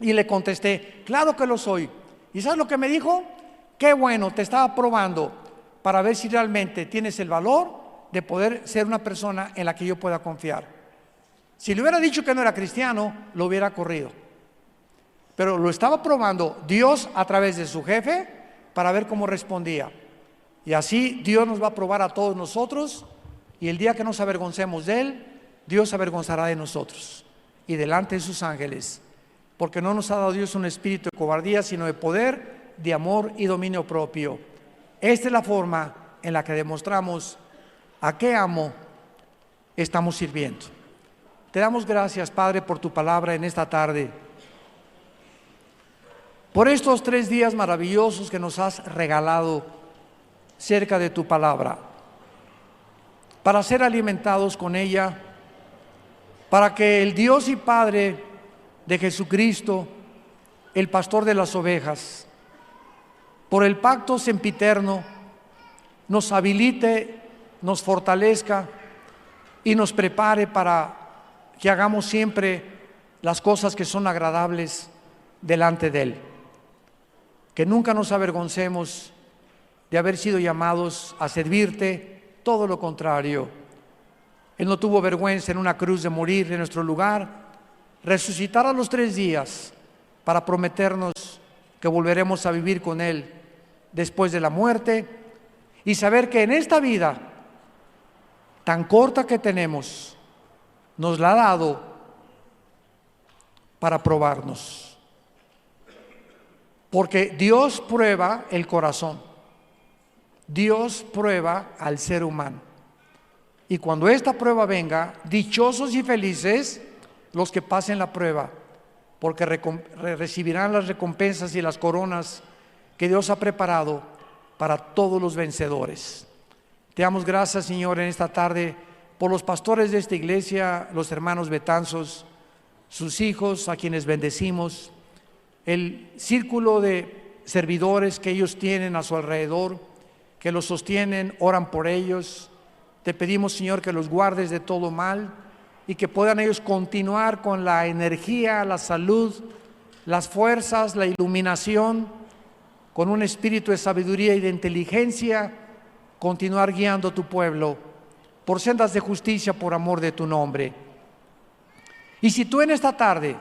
Y le contesté: claro que lo soy. ¿Y sabes lo que me dijo? Qué bueno, te estaba probando para ver si realmente tienes el valor de poder ser una persona en la que yo pueda confiar. Si le hubiera dicho que no era cristiano, lo hubiera corrido. Pero lo estaba probando Dios a través de su jefe para ver cómo respondía. Y así Dios nos va a probar a todos nosotros, y el día que nos avergoncemos de Él, Dios se avergonzará de nosotros y delante de sus ángeles, porque no nos ha dado Dios un espíritu de cobardía, sino de poder, de amor y dominio propio. Esta es la forma en la que demostramos a qué amo estamos sirviendo. Te damos gracias, Padre, por tu palabra en esta tarde, por estos 3 días maravillosos que nos has regalado cerca de tu palabra, para ser alimentados con ella, para que el Dios y Padre de Jesucristo, el pastor de las ovejas, por el pacto sempiterno, nos habilite, nos fortalezca y nos prepare para que hagamos siempre las cosas que son agradables delante de Él. Que nunca nos avergoncemos de haber sido llamados a servirte, todo lo contrario. Él no tuvo vergüenza en una cruz de morir en nuestro lugar, resucitar a los 3 días para prometernos que volveremos a vivir con Él después de la muerte y saber que en esta vida tan corta que tenemos, nos la ha dado para probarnos. Porque Dios prueba el corazón, Dios prueba al ser humano. Y cuando esta prueba venga, dichosos y felices los que pasen la prueba, porque recibirán las recompensas y las coronas que Dios ha preparado para todos los vencedores. Te damos gracias, Señor, en esta tarde por los pastores de esta iglesia, los hermanos Betanzos, sus hijos, a quienes bendecimos, el círculo de servidores que ellos tienen a su alrededor, que los sostienen, oran por ellos. Te pedimos, Señor, que los guardes de todo mal y que puedan ellos continuar con la energía, la salud, las fuerzas, la iluminación, con un espíritu de sabiduría y de inteligencia, continuar guiando tu pueblo por sendas de justicia por amor de tu nombre. Y si tú en esta tarde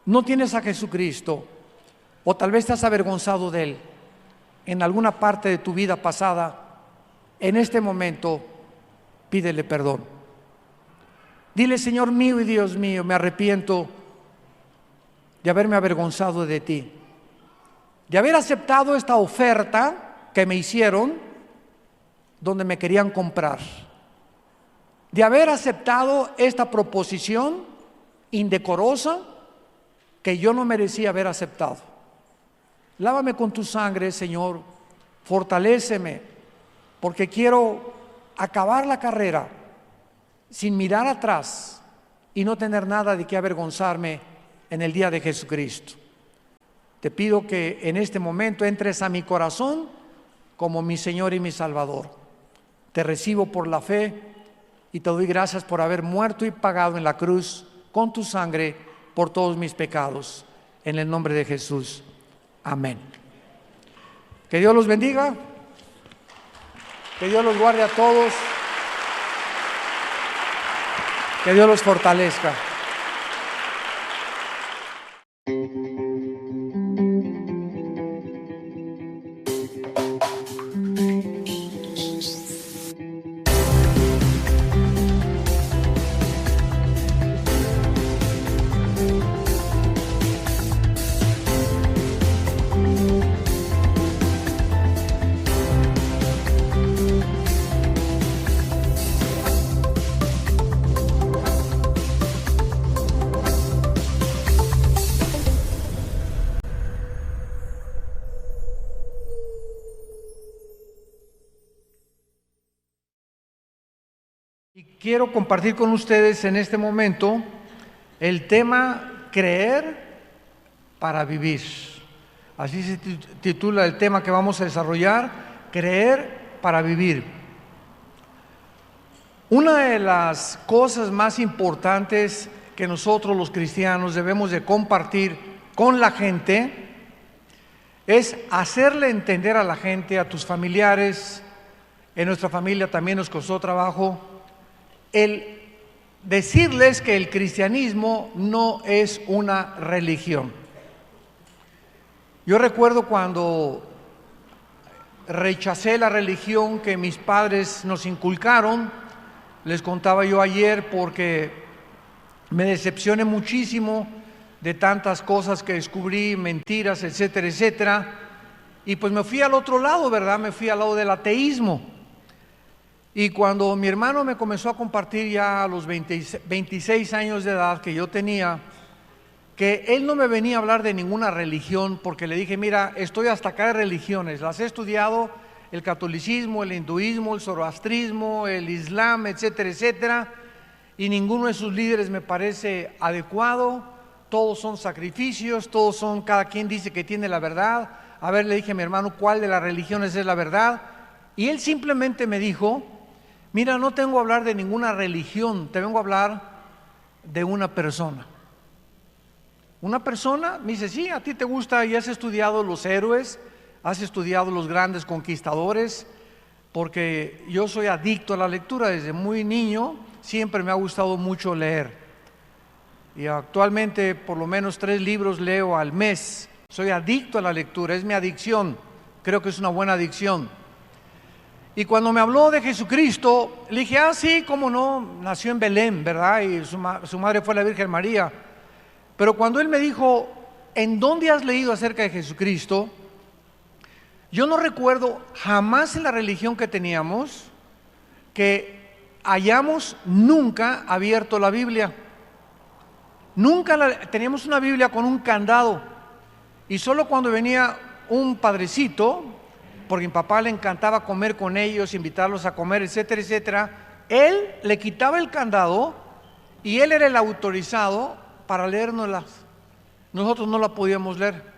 no tienes a Jesucristo, o tal vez te has avergonzado de Él en alguna parte de tu vida pasada, en este momento pídele perdón. Dile: Señor mío y Dios mío, me arrepiento de haberme avergonzado de ti, de haber aceptado esta oferta que me hicieron donde me querían comprar, de haber aceptado esta proposición indecorosa que yo no merecía haber aceptado. Lávame con tu sangre, Señor, fortaléceme, porque quiero acabar la carrera sin mirar atrás y no tener nada de qué avergonzarme en el día de Jesucristo. Te pido que en este momento entres a mi corazón como mi Señor y mi Salvador. Te recibo por la fe y te doy gracias por haber muerto y pagado en la cruz con tu sangre por todos mis pecados. En el nombre de Jesús. Amén. Que Dios los bendiga. Que Dios los guarde a todos. Que Dios los fortalezca. Y quiero compartir con ustedes en este momento el tema creer para vivir. Así se titula el tema que vamos a desarrollar, creer para vivir. Una de las cosas más importantes que nosotros los cristianos debemos de compartir con la gente es hacerle entender a la gente, a tus familiares. En nuestra familia también nos costó trabajo el decirles que el cristianismo no es una religión. Yo recuerdo cuando rechacé la religión que mis padres nos inculcaron, Les contaba yo ayer porque me decepcioné muchísimo de tantas cosas que descubrí, mentiras, etcétera, etcétera. Y pues me fui al otro lado, ¿verdad? Me fui al lado del ateísmo. Y cuando mi hermano me comenzó a compartir ya a los 26 años de edad que yo tenía, que él no me venía a hablar de ninguna religión, porque le dije, mira, estoy hasta acá de religiones, las he estudiado, el catolicismo, el hinduismo, el zoroastrismo, el islam, etcétera, etcétera, y ninguno de sus líderes me parece adecuado, todos son sacrificios, todos son, cada quien dice que tiene la verdad. A ver, le dije a mi hermano, ¿cuál de las religiones es la verdad? Y él simplemente me dijo, mira, no tengo a hablar de ninguna religión, te vengo a hablar de una persona. Una persona, me dice, sí, a ti te gusta y has estudiado los héroes, has estudiado los grandes conquistadores, porque yo soy adicto a la lectura desde muy niño, siempre me ha gustado mucho leer. Y actualmente por lo menos 3 libros leo al mes. Soy adicto a la lectura, es mi adicción, creo que es una buena adicción. Y cuando me habló de Jesucristo, le dije, sí, cómo no, nació en Belén, ¿verdad? Y su madre fue la Virgen María. Pero cuando él me dijo, ¿en dónde has leído acerca de Jesucristo? Yo no recuerdo jamás en la religión que teníamos que hayamos nunca abierto la Biblia. Nunca teníamos una Biblia con un candado. Y solo cuando venía un padrecito, porque a mi papá le encantaba comer con ellos, invitarlos a comer, etcétera, etcétera, él le quitaba el candado y él era el autorizado para leérnoslas. Nosotros no la podíamos leer.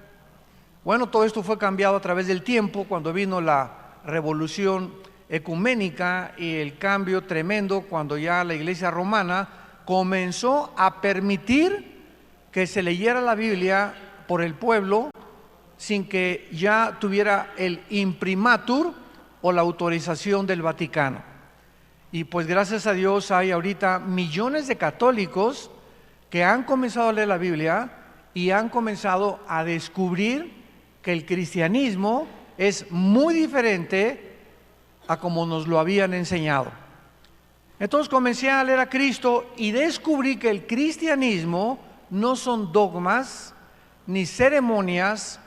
Bueno, todo esto fue cambiado a través del tiempo, cuando vino la revolución ecuménica y el cambio tremendo, cuando ya la Iglesia romana comenzó a permitir que se leyera la Biblia por el pueblo sin que ya tuviera el imprimatur o la autorización del Vaticano. Y pues gracias a Dios hay ahorita millones de católicos que han comenzado a leer la Biblia y han comenzado a descubrir que el cristianismo es muy diferente a como nos lo habían enseñado. Entonces comencé a leer a Cristo y descubrí que el cristianismo no son dogmas, ni ceremonias,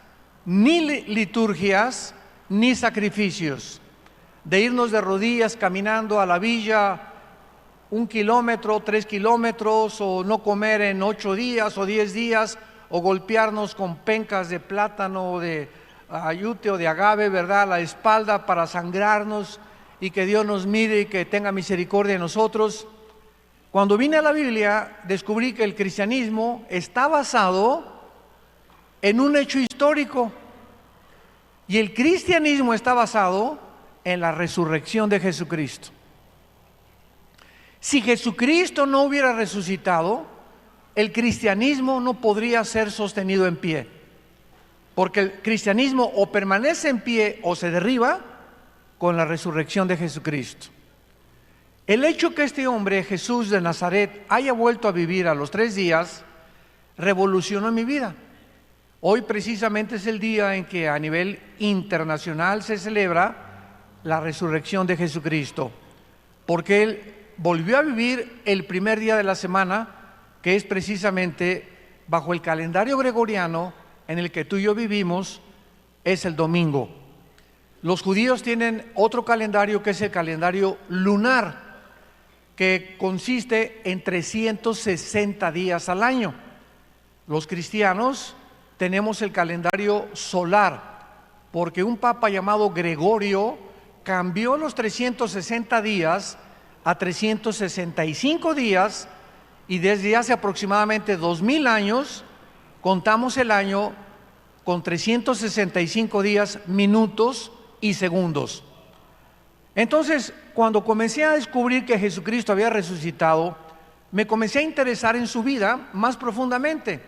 ni liturgias, ni sacrificios. De irnos de rodillas caminando a la villa 1 kilómetro, 3 kilómetros, o no comer en 8 días o 10 días, o golpearnos con pencas de plátano o de ayute o de agave, ¿verdad?, la espalda para sangrarnos y que Dios nos mire y que tenga misericordia de nosotros. Cuando vine a la Biblia, descubrí que el cristianismo está basado en un hecho histórico, y el cristianismo está basado en la resurrección de Jesucristo. Si Jesucristo no hubiera resucitado, el cristianismo no podría ser sostenido en pie, porque el cristianismo o permanece en pie o se derriba con la resurrección de Jesucristo. El hecho que este hombre, Jesús de Nazaret, haya vuelto a vivir a los 3 días, revolucionó mi vida. Hoy precisamente es el día en que a nivel internacional se celebra la resurrección de Jesucristo, porque Él volvió a vivir el primer día de la semana, que es precisamente bajo el calendario gregoriano en el que tú y yo vivimos, es el domingo. Los judíos tienen otro calendario que es el calendario lunar, que consiste en 360 días al año. Los cristianos tenemos el calendario solar, porque un papa llamado Gregorio cambió los 360 días a 365 días, y desde hace aproximadamente 2000 años contamos el año con 365 días, minutos y segundos. Entonces, cuando comencé a descubrir que Jesucristo había resucitado, me comencé a interesar en su vida más profundamente,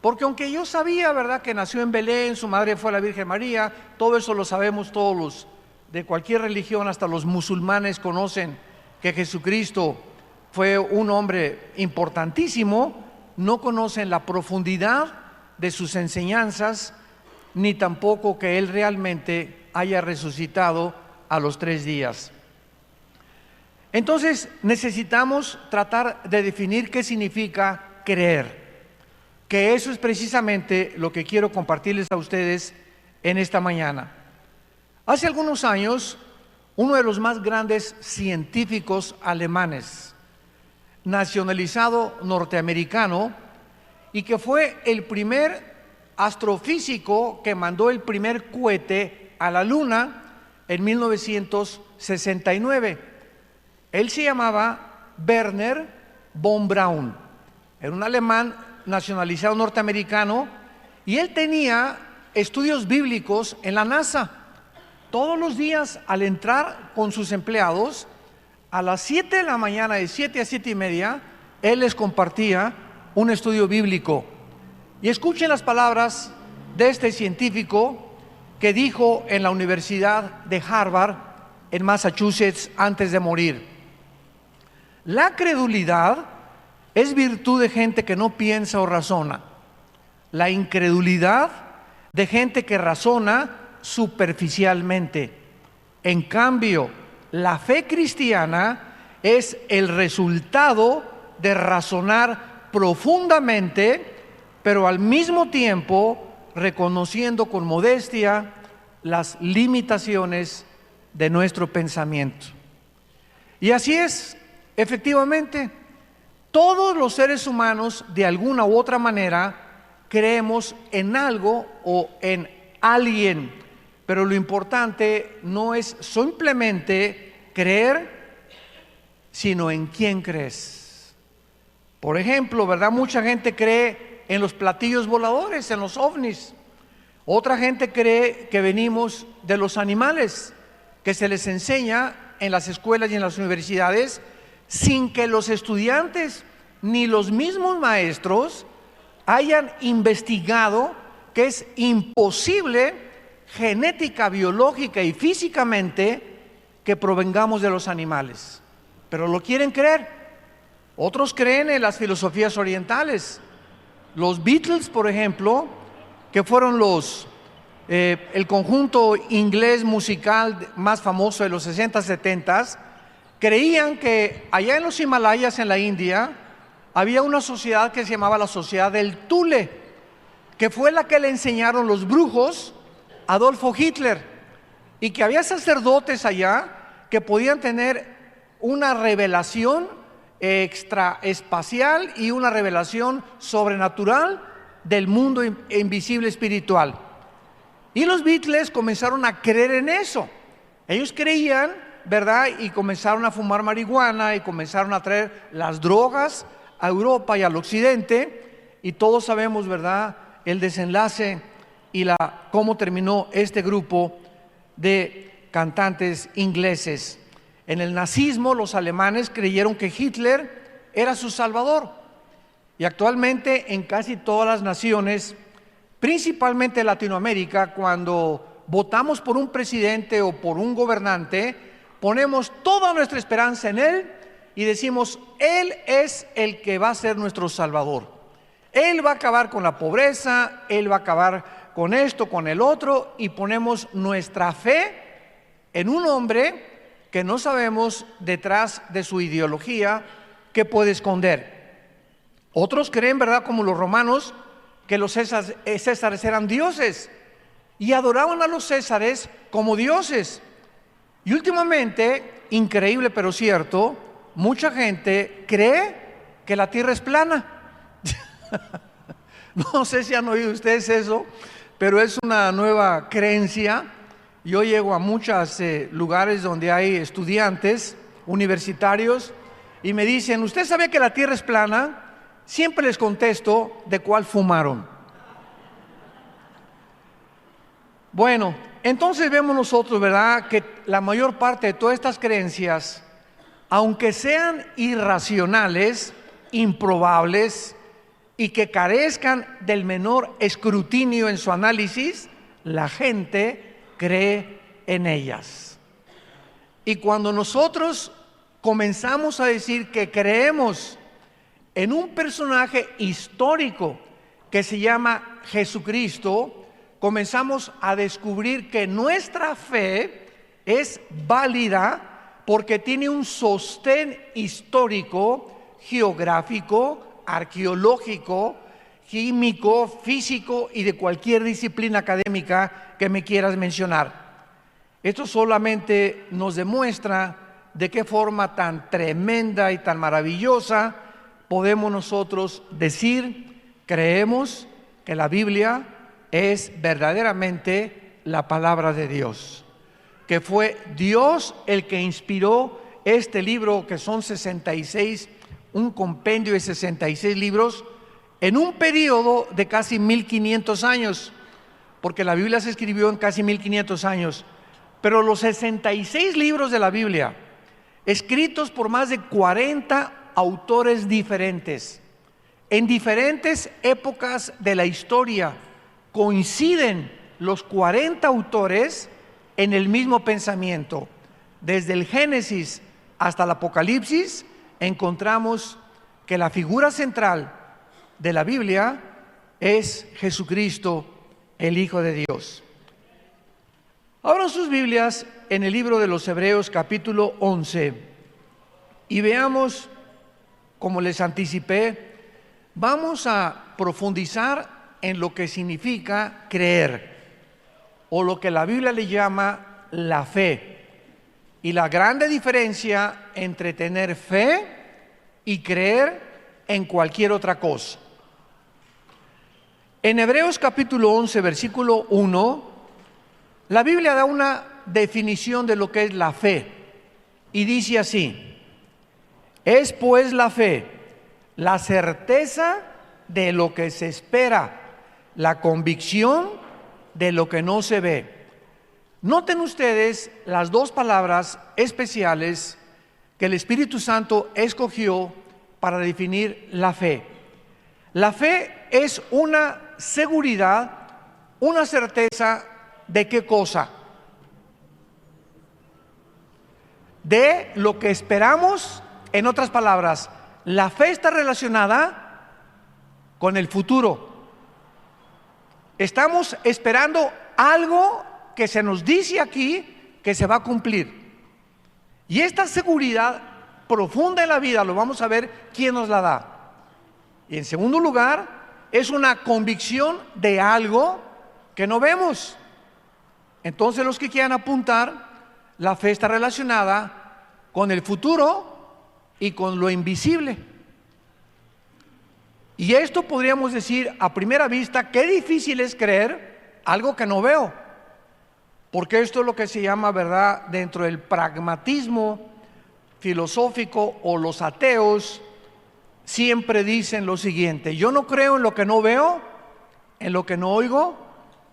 porque aunque yo sabía, ¿verdad?, que nació en Belén, su madre fue la Virgen María, todo eso lo sabemos todos los de cualquier religión, hasta los musulmanes conocen que Jesucristo fue un hombre importantísimo, no conocen la profundidad de sus enseñanzas, ni tampoco que Él realmente haya resucitado a los 3 días. Entonces necesitamos tratar de definir qué significa creer, que eso es precisamente lo que quiero compartirles a ustedes en esta mañana. Hace algunos años, uno de los más grandes científicos alemanes, nacionalizado norteamericano, y que fue el primer astrofísico que mandó el primer cohete a la Luna en 1969. Él se llamaba Werner von Braun. Era un alemán nacionalizado norteamericano y él tenía estudios bíblicos en la NASA. Todos los días, al entrar con sus empleados, a las 7 de la mañana, de 7 a 7 y media, él les compartía un estudio bíblico. Y escuchen las palabras de este científico que dijo en la Universidad de Harvard, en Massachusetts, antes de morir: la credulidad es virtud de gente que no piensa o razona. La incredulidad de gente que razona superficialmente. En cambio, la fe cristiana es el resultado de razonar profundamente, pero al mismo tiempo reconociendo con modestia las limitaciones de nuestro pensamiento. Y así es, efectivamente, todos los seres humanos de alguna u otra manera creemos en algo o en alguien, pero lo importante no es simplemente creer, sino en quién crees. Por ejemplo, ¿verdad? Mucha gente cree en los platillos voladores, en los ovnis. Otra gente cree que venimos de los animales, que se les enseña en las escuelas y en las universidades, sin que los estudiantes ni los mismos maestros hayan investigado que es imposible genética, biológica y físicamente que provengamos de los animales, pero lo quieren creer. Otros creen en las filosofías orientales. Los Beatles, por ejemplo, que fueron el conjunto inglés musical más famoso de los 60, 70, creían que allá en los Himalayas, en la India, había una sociedad que se llamaba la Sociedad del Thule, que fue la que le enseñaron los brujos a Adolfo Hitler, y que había sacerdotes allá que podían tener una revelación extraespacial y una revelación sobrenatural del mundo invisible espiritual. Y los Beatles comenzaron a creer en eso. Ellos creían, ¿verdad? Y comenzaron a fumar marihuana y comenzaron a traer las drogas a Europa y al occidente, y todos sabemos, ¿verdad?, el desenlace y cómo terminó este grupo de cantantes ingleses. En el nazismo, los alemanes creyeron que Hitler era su salvador, y actualmente en casi todas las naciones, principalmente en Latinoamérica, cuando votamos por un presidente o por un gobernante, ponemos toda nuestra esperanza en él y decimos: Él es el que va a ser nuestro salvador. Él va a acabar con la pobreza, Él va a acabar con esto, con el otro, y ponemos nuestra fe en un hombre que no sabemos detrás de su ideología qué puede esconder. Otros creen, ¿verdad?, como los romanos, que los césares eran dioses y adoraban a los césares como dioses. Y últimamente, increíble pero cierto, mucha gente cree que la tierra es plana. No sé si han oído ustedes eso, pero es una nueva creencia. Yo llego a muchos lugares donde hay estudiantes universitarios y me dicen: ¿usted sabía que la tierra es plana? Siempre les contesto: ¿de cuál fumaron? Bueno, entonces vemos nosotros, ¿verdad?, que la mayor parte de todas estas creencias, aunque sean irracionales, improbables y que carezcan del menor escrutinio en su análisis, la gente cree en ellas. Y cuando nosotros comenzamos a decir que creemos en un personaje histórico que se llama Jesucristo, comenzamos a descubrir que nuestra fe es válida porque tiene un sostén histórico, geográfico, arqueológico, químico, físico y de cualquier disciplina académica que me quieras mencionar. Esto solamente nos demuestra de qué forma tan tremenda y tan maravillosa podemos nosotros decir, creemos que la Biblia es verdaderamente la palabra de Dios, que fue Dios el que inspiró este libro, que son 66, un compendio de 66 libros, en un periodo de casi 1500 años, porque la Biblia se escribió en casi 1500 años, pero los 66 libros de la Biblia, escritos por más de 40 autores diferentes, en diferentes épocas de la historia, coinciden los 40 autores en el mismo pensamiento. Desde el Génesis hasta el Apocalipsis encontramos que la figura central de la Biblia es Jesucristo, el Hijo de Dios. Abran sus Biblias en el libro de los Hebreos capítulo 11 y veamos, como les anticipé, vamos a profundizar en lo que significa creer, o lo que la Biblia le llama la fe, y la grande diferencia entre tener fe y creer en cualquier otra cosa. En Hebreos capítulo 11, versículo 1, la Biblia da una definición de lo que es la fe, y dice así: es pues la fe, la certeza de lo que se espera, la convicción de lo que no se ve. Noten ustedes las dos palabras especiales que el Espíritu Santo escogió para definir la fe. La fe es una seguridad, una certeza de qué cosa, de lo que esperamos. En otras palabras, la fe está relacionada con el futuro. Estamos esperando algo que se nos dice aquí que se va a cumplir. Y esta seguridad profunda en la vida, lo vamos a ver quién nos la da. Y en segundo lugar, es una convicción de algo que no vemos. Entonces, los que quieran apuntar, la fe está relacionada con el futuro y con lo invisible. Y esto podríamos decir a primera vista, qué difícil es creer algo que no veo, porque esto es lo que se llama, ¿verdad?, dentro del pragmatismo filosófico, o los ateos siempre dicen lo siguiente: yo no creo en lo que no veo, en lo que no oigo,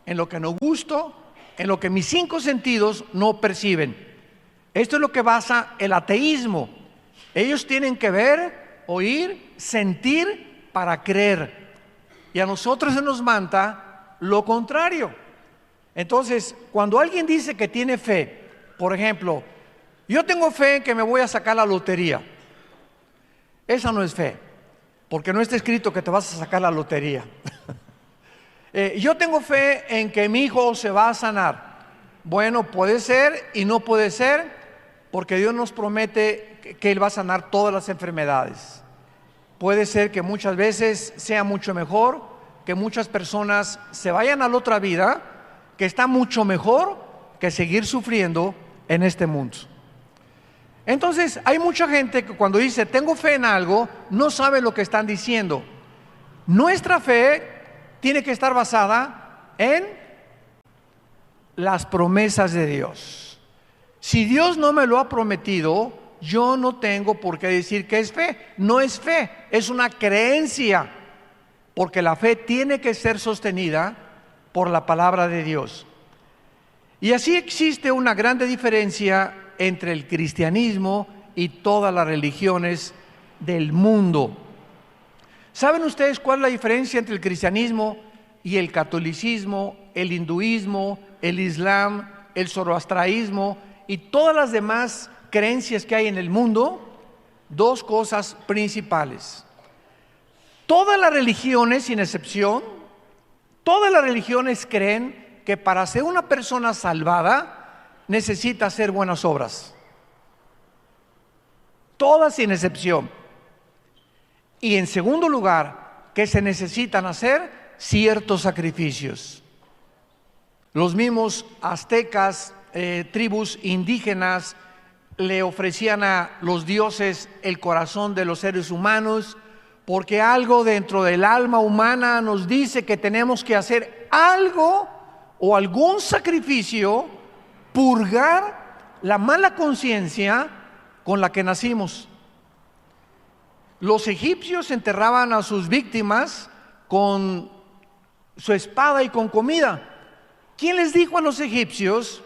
en lo que no gusto, en lo que mis 5 sentidos no perciben. Esto es lo que basa el ateísmo. Ellos tienen que ver, oír, sentir para creer. Y a nosotros se nos manda lo contrario. Entonces, cuando alguien dice que tiene fe, por ejemplo, yo tengo fe en que me voy a sacar la lotería. Esa no es fe, porque no está escrito que te vas a sacar la lotería. Yo tengo fe en que mi hijo se va a sanar. Bueno, puede ser y no puede ser, porque Dios nos promete que Él va a sanar todas las enfermedades. Puede ser que muchas veces sea mucho mejor, que muchas personas se vayan a la otra vida, que está mucho mejor que seguir sufriendo en este mundo. Entonces, hay mucha gente que cuando dice tengo fe en algo, no sabe lo que están diciendo. Nuestra fe tiene que estar basada en las promesas de Dios. Si Dios no me lo ha prometido, yo no tengo por qué decir que es fe. No es fe, es una creencia, porque la fe tiene que ser sostenida por la palabra de Dios. Y así existe una grande diferencia entre el cristianismo y todas las religiones del mundo. ¿Saben ustedes cuál es la diferencia entre el cristianismo y el catolicismo, el hinduismo, el islam, el zoroastraísmo y todas las demás creencias que hay en el mundo? Dos cosas principales. Todas las religiones, sin excepción, todas las religiones creen que para ser una persona salvada necesita hacer buenas obras. todas sin excepción. Y en segundo lugar, que se necesitan hacer ciertos sacrificios. Los mismos aztecas, tribus indígenas, le ofrecían a los dioses el corazón de los seres humanos, porque algo dentro del alma humana nos dice que tenemos que hacer algo o algún sacrificio, purgar la mala conciencia con la que nacimos. Los egipcios enterraban a sus víctimas con su espada y con comida. ¿Quién les dijo a los egipcios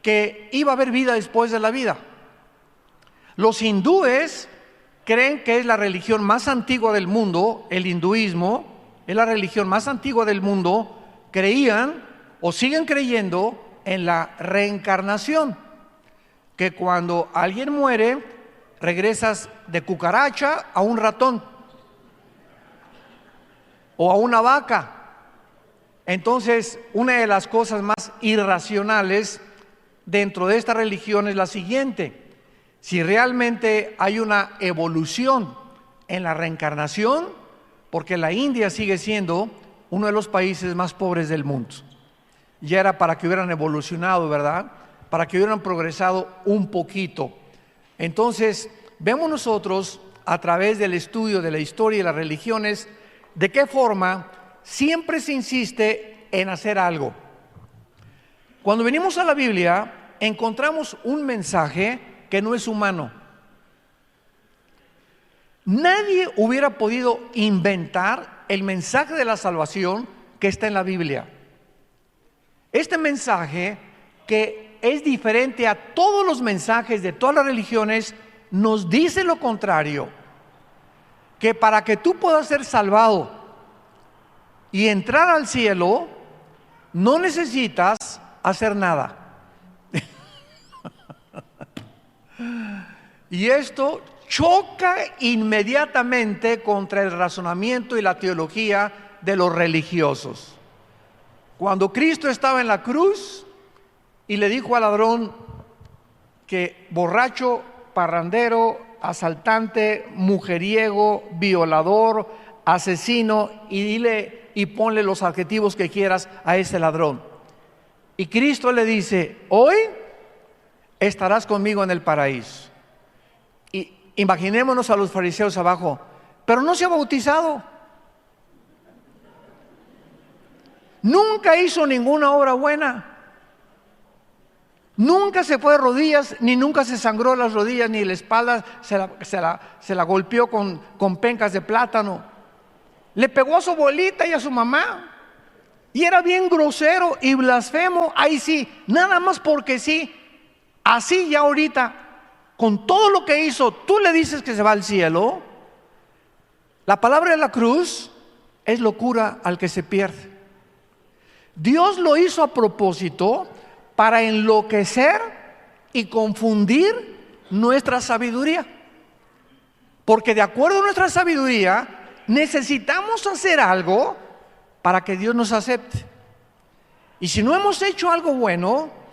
que iba a haber vida después de la vida? Los hindúes creen que es la religión más antigua del mundo. El hinduismo es la religión más antigua del mundo. Creían o siguen creyendo en la reencarnación, que cuando alguien muere regresas de cucaracha a un ratón o a una vaca. Entonces, una de las cosas más irracionales dentro de esta religión es la siguiente: si realmente hay una evolución en la reencarnación, porque la India sigue siendo uno de los países más pobres del mundo. Ya era para que hubieran evolucionado, ¿verdad? Para que hubieran progresado un poquito. Entonces, vemos nosotros a través del estudio de la historia y las religiones de qué forma siempre se insiste en hacer algo. Cuando venimos a la Biblia, encontramos un mensaje que no es humano. Nadie hubiera podido inventar el mensaje de la salvación que está en la Biblia. Este mensaje, que es diferente a todos los mensajes de todas las religiones, nos dice lo contrario: que para que tú puedas ser salvado y entrar al cielo, no necesitas hacer nada. Y esto choca inmediatamente contra el razonamiento y la teología de los religiosos. Cuando Cristo estaba en la cruz y le dijo al ladrón que borracho, parrandero, asaltante, mujeriego, violador, asesino, y dile y ponle los adjetivos que quieras a ese ladrón. Y Cristo le dice: hoy estarás conmigo en el paraíso. Y imaginémonos a los fariseos abajo: pero no se ha bautizado, nunca hizo ninguna obra buena, nunca se fue de rodillas, ni nunca se sangró las rodillas, ni la espalda se la golpeó con pencas de plátano, le pegó a su abuelita y a su mamá, y era bien grosero y blasfemo. Ahí sí, nada más porque sí. Así ya ahorita, con todo lo que hizo, tú le dices que se va al cielo. La palabra de la cruz es locura al que se pierde. Dios lo hizo a propósito para enloquecer y confundir nuestra sabiduría, porque de acuerdo a nuestra sabiduría necesitamos hacer algo para que Dios nos acepte. Y si no hemos hecho algo bueno,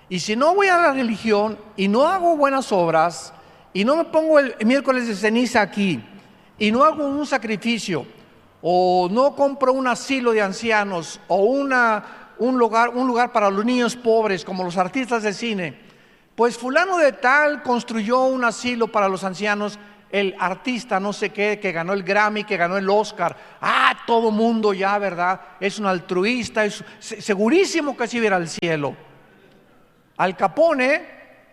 y si no voy a la religión y no hago buenas obras, y no me pongo el miércoles de ceniza aquí, y no hago un sacrificio, o no compro un asilo de ancianos, o un lugar para los niños pobres, como los artistas de cine, pues fulano de tal construyó un asilo para los ancianos, el artista no sé qué, que ganó el Grammy, que ganó el Oscar, todo mundo ya, ¿verdad? Es un altruista, es segurísimo que se iba al cielo. Al Capone,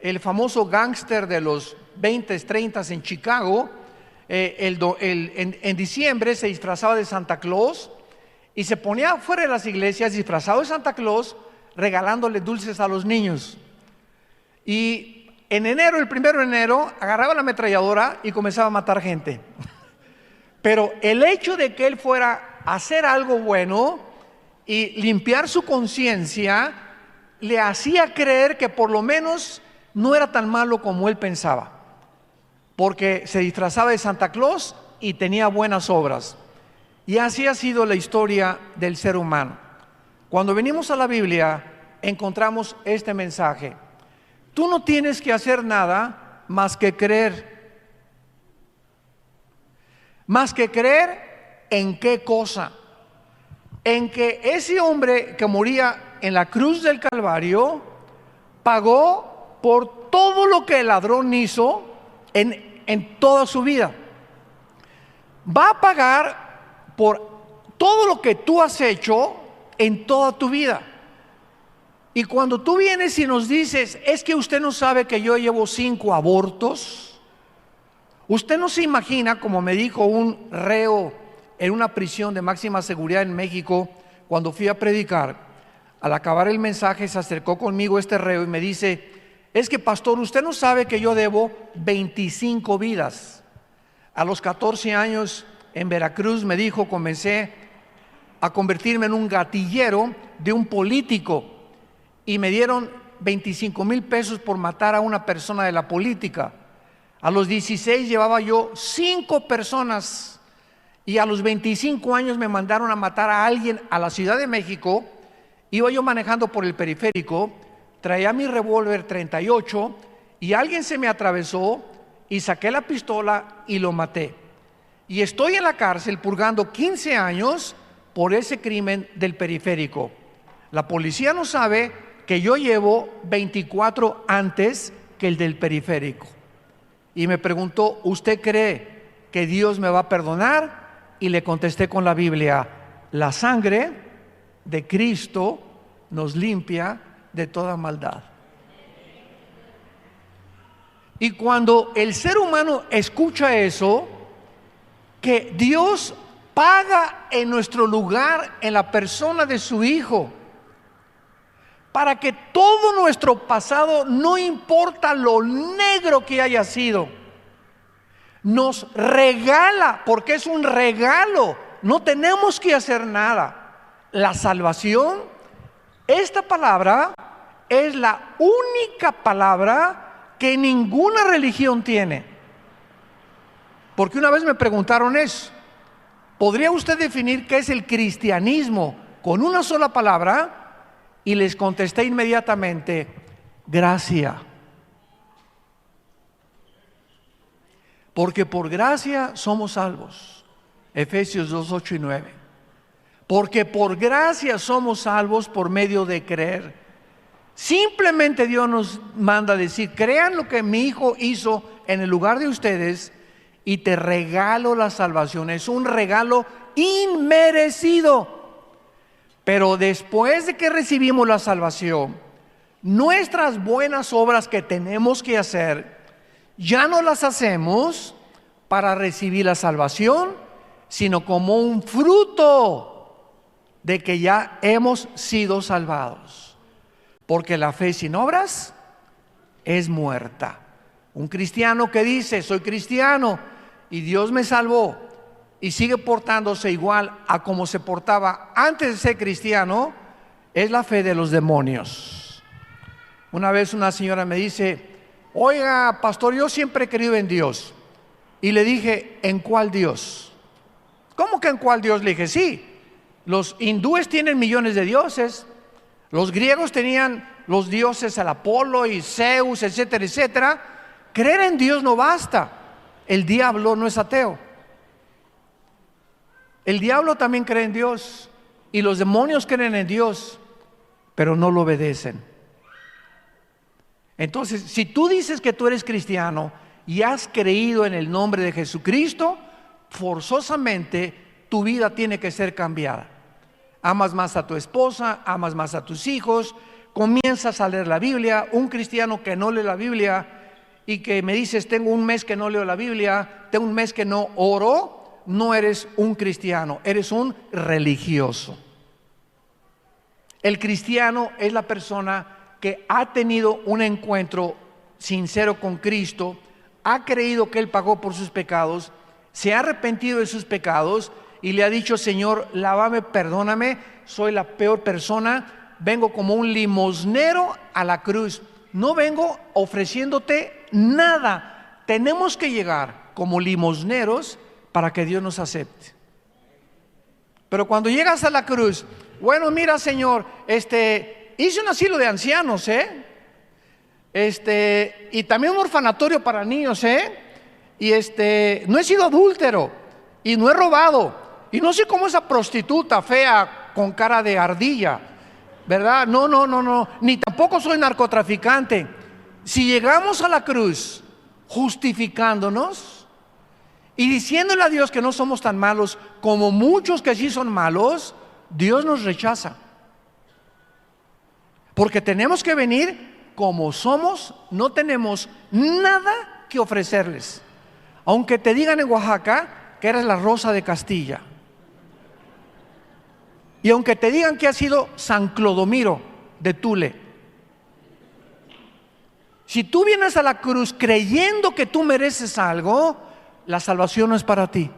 el famoso gángster de los 20s, 30s en Chicago, en diciembre se disfrazaba de Santa Claus y se ponía afuera de las iglesias disfrazado de Santa Claus, regalándole dulces a los niños. Y en enero, el 1 de enero, agarraba la ametralladora y comenzaba a matar gente. Pero el hecho de que él fuera a hacer algo bueno y limpiar su conciencia, le hacía creer que por lo menos no era tan malo como él pensaba, porque se disfrazaba de Santa Claus y tenía buenas obras. Y así ha sido la historia del ser humano. Cuando venimos a la Biblia, encontramos este mensaje: tú no tienes que hacer nada más que creer. más que creer en qué cosa, en que ese hombre que moría en la cruz del Calvario pagó por todo lo que el ladrón hizo en toda su vida. Va a pagar por todo lo que tú has hecho en toda tu vida. Y cuando tú vienes y nos dices, es que usted no sabe que yo llevo 5 abortos, usted no se imagina, como me dijo un reo en una prisión de máxima seguridad en México, cuando fui a predicar. Al acabar el mensaje se acercó conmigo este reo y me dice, es que pastor, usted no sabe que yo debo 25 vidas. A los 14 años en Veracruz, me dijo, comencé a convertirme en un gatillero de un político y me dieron 25,000 pesos por matar a una persona de la política. A los 16 llevaba yo 5 personas y a los 25 años me mandaron a matar a alguien a la Ciudad de México. Iba yo manejando por el periférico, traía mi revólver 38 y alguien se me atravesó y saqué la pistola y lo maté. Y estoy en la cárcel purgando 15 años por ese crimen del periférico. La policía no sabe que yo llevo 24 antes que el del periférico. Y me preguntó, ¿usted cree que Dios me va a perdonar? Y le contesté con la Biblia, la sangre de Cristo nos limpia de toda maldad. Y cuando el ser humano escucha eso, que Dios paga en nuestro lugar en la persona de su Hijo, para que todo nuestro pasado, no importa lo negro que haya sido, nos regala, porque es un regalo, no tenemos que hacer nada, la salvación. Esta palabra es la única palabra que ninguna religión tiene. Porque una vez me preguntaron eso, ¿podría usted definir qué es el cristianismo con una sola palabra? Y les contesté inmediatamente, gracia. Porque por gracia somos salvos. Efesios 2, 8 y 9. Porque por gracia somos salvos por medio de creer. Simplemente Dios nos manda a decir, crean lo que mi Hijo hizo en el lugar de ustedes y te regalo la salvación. Es un regalo inmerecido. Pero después de que recibimos la salvación, nuestras buenas obras que tenemos que hacer, ya no las hacemos para recibir la salvación, sino como un fruto de que ya hemos sido salvados. Porque la fe sin obras es muerta. Un cristiano que dice, soy cristiano y Dios me salvó, y sigue portándose igual a como se portaba antes de ser cristiano, es la fe de los demonios. Una vez una señora me dice, oiga, pastor, yo siempre he creído en Dios. Y le dije, ¿en cuál Dios? ¿Cómo que en cuál Dios? Le dije, sí, los hindúes tienen millones de dioses, los griegos tenían los dioses al Apolo y Zeus, etcétera, etcétera. Creer en Dios no basta. El diablo no es ateo. El diablo también cree en Dios y los demonios creen en Dios, pero no lo obedecen. Entonces, si tú dices que tú eres cristiano y has creído en el nombre de Jesucristo, forzosamente tu vida tiene que ser cambiada. Amas más a tu esposa, amas más a tus hijos, comienzas a leer la Biblia. Un cristiano que no lee la Biblia y que me dices, tengo un mes que no leo la Biblia, tengo un mes que no oro, no eres un cristiano, eres un religioso. El cristiano es la persona que ha tenido un encuentro sincero con Cristo, ha creído que Él pagó por sus pecados, se ha arrepentido de sus pecados y le ha dicho, Señor, lávame, perdóname, soy la peor persona, vengo como un limosnero a la cruz, no vengo ofreciéndote nada. Tenemos que llegar como limosneros para que Dios nos acepte. Pero cuando llegas a la cruz, bueno, mira, Señor, hice un asilo de ancianos, y también un orfanatorio para niños, y no he sido adúltero, y no he robado, y no sé cómo esa prostituta fea con cara de ardilla, ¿verdad? No, ni tampoco soy narcotraficante. Si llegamos a la cruz justificándonos y diciéndole a Dios que no somos tan malos como muchos que sí son malos, Dios nos rechaza. Porque tenemos que venir como somos, no tenemos nada que ofrecerles. Aunque te digan en Oaxaca que eres la rosa de Castilla, y aunque te digan que has sido San Clodomiro de Tule, si tú vienes a la cruz creyendo que tú mereces algo, la salvación no es para ti.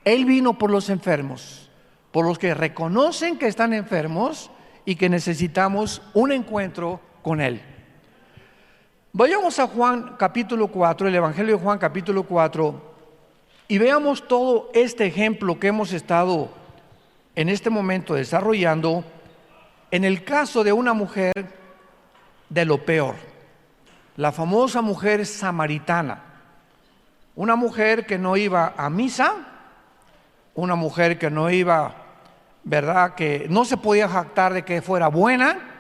Él vino por los enfermos, por los que reconocen que están enfermos y que necesitamos un encuentro con Él. Vayamos a Juan capítulo 4, el Evangelio de Juan capítulo 4, y veamos todo este ejemplo que hemos estado en este momento desarrollando en el caso de una mujer de lo peor, la famosa mujer samaritana, una mujer que no iba a misa, una mujer que no iba, ¿verdad?, que no se podía jactar de que fuera buena,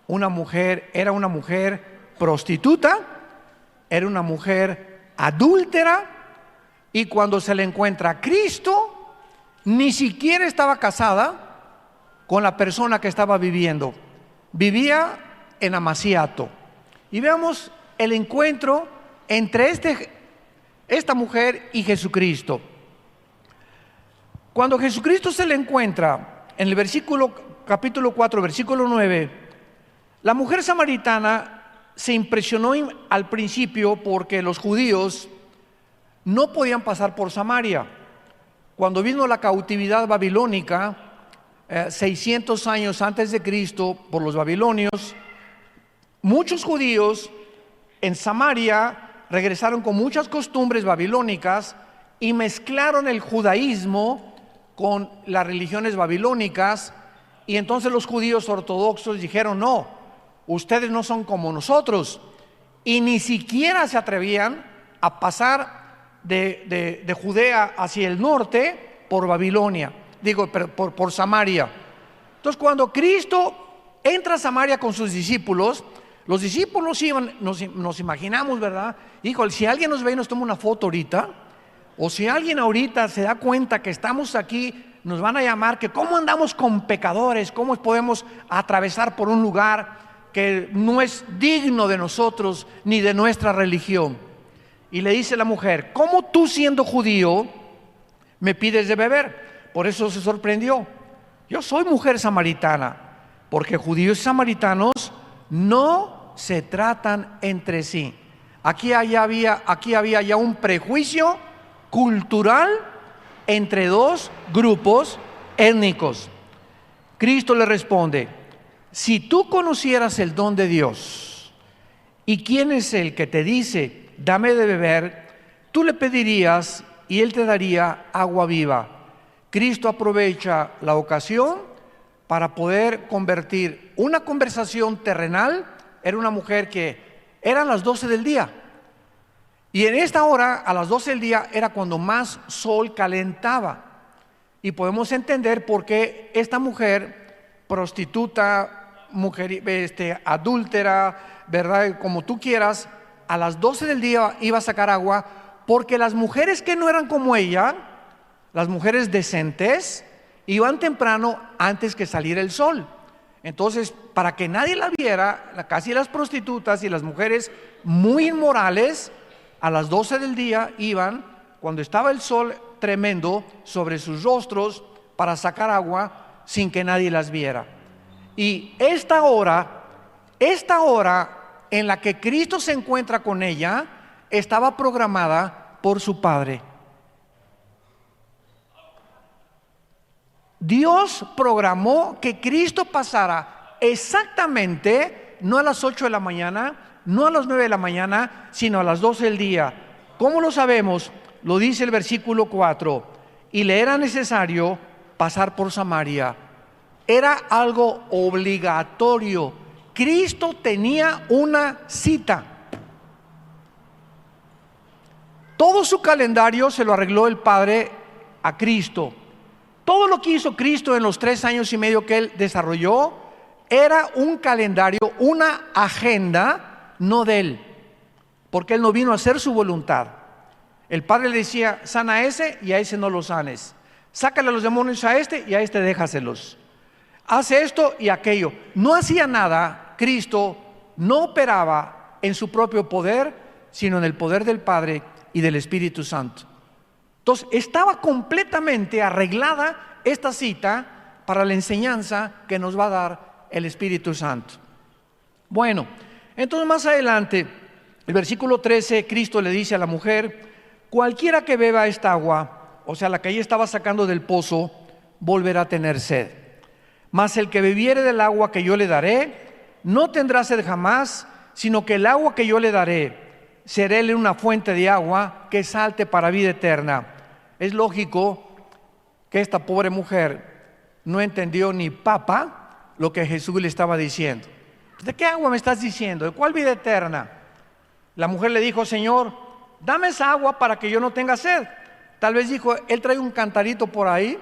era una mujer prostituta, era una mujer adúltera, y cuando se le encuentra a Cristo, ni siquiera estaba casada con la persona que estaba viviendo, vivía en amaciato. Y veamos el encuentro entre esta mujer y Jesucristo. Cuando Jesucristo se le encuentra en el capítulo 4, versículo 9, la mujer samaritana se impresionó al principio porque los judíos no podían pasar por Samaria. Cuando vino la cautividad babilónica, 600 años antes de Cristo, por los babilonios, muchos judíos en Samaria regresaron con muchas costumbres babilónicas y mezclaron el judaísmo con las religiones babilónicas, y entonces los judíos ortodoxos dijeron: no, ustedes no son como nosotros, y ni siquiera se atrevían a pasar de Judea hacia el norte por Babilonia, por Samaria. Entonces, cuando Cristo entra a Samaria con sus discípulos, los discípulos iban, nos imaginamos, ¿verdad? Híjole, si alguien nos ve y nos toma una foto ahorita, o si alguien ahorita se da cuenta que estamos aquí, nos van a llamar que cómo andamos con pecadores, cómo podemos atravesar por un lugar que no es digno de nosotros ni de nuestra religión. Y le dice la mujer: ¿cómo tú, siendo judío, me pides de beber? Por eso se sorprendió. Yo soy mujer samaritana, porque judíos y samaritanos no se tratan entre sí. Aquí había ya un prejuicio cultural entre dos grupos étnicos. Cristo le responde: si tú conocieras el don de Dios y quién es el que te dice dame de beber, tú le pedirías y él te daría agua viva. Cristo aprovecha la ocasión para poder convertir una conversación terrenal. Era una mujer que eran las 12 del día, y en esta hora, a las 12 del día, era cuando más sol calentaba, y podemos entender por qué esta mujer prostituta, mujer adúltera, ¿verdad?, como tú quieras, a las 12 del día iba a sacar agua, porque las mujeres que no eran como ella, las mujeres decentes, iban temprano antes que saliera el sol. Entonces, para que nadie la viera, casi las prostitutas y las mujeres muy inmorales, a las 12 del día iban, cuando estaba el sol tremendo sobre sus rostros, para sacar agua sin que nadie las viera. Y esta hora en la que Cristo se encuentra con ella, estaba programada por su Padre. Dios programó que Cristo pasara exactamente, no a las 8 de la mañana, no a las 9 de la mañana, sino a las 12 del día. ¿Cómo lo sabemos? Lo dice el versículo 4: y le era necesario pasar por Samaria. Era algo obligatorio. Cristo tenía una cita. Todo su calendario se lo arregló el Padre a Cristo. Todo lo que hizo Cristo en los 3 años y medio que Él desarrolló era un calendario, una agenda, no de Él, porque Él no vino a hacer su voluntad. El Padre le decía, sana a ese y a ese no lo sanes. Sácale a los demonios a este y a este déjaselos. Hace esto y aquello. No hacía nada. Cristo no operaba en su propio poder, sino en el poder del Padre y del Espíritu Santo. Entonces estaba completamente arreglada esta cita para la enseñanza que nos va a dar el Espíritu Santo. Bueno, entonces más adelante, el versículo 13, Cristo le dice a la mujer, cualquiera que beba esta agua, o sea, la que ella estaba sacando del pozo, volverá a tener sed. Mas el que bebiere del agua que yo le daré, no tendrá sed jamás, sino que el agua que yo le daré, seréle una fuente de agua que salte para vida eterna. Es lógico que esta pobre mujer no entendió ni papa lo que Jesús le estaba diciendo. ¿De qué agua me estás diciendo? ¿De cuál vida eterna? La mujer le dijo, Señor, dame esa agua para que yo no tenga sed. Tal vez dijo, él trae un cantarito por ahí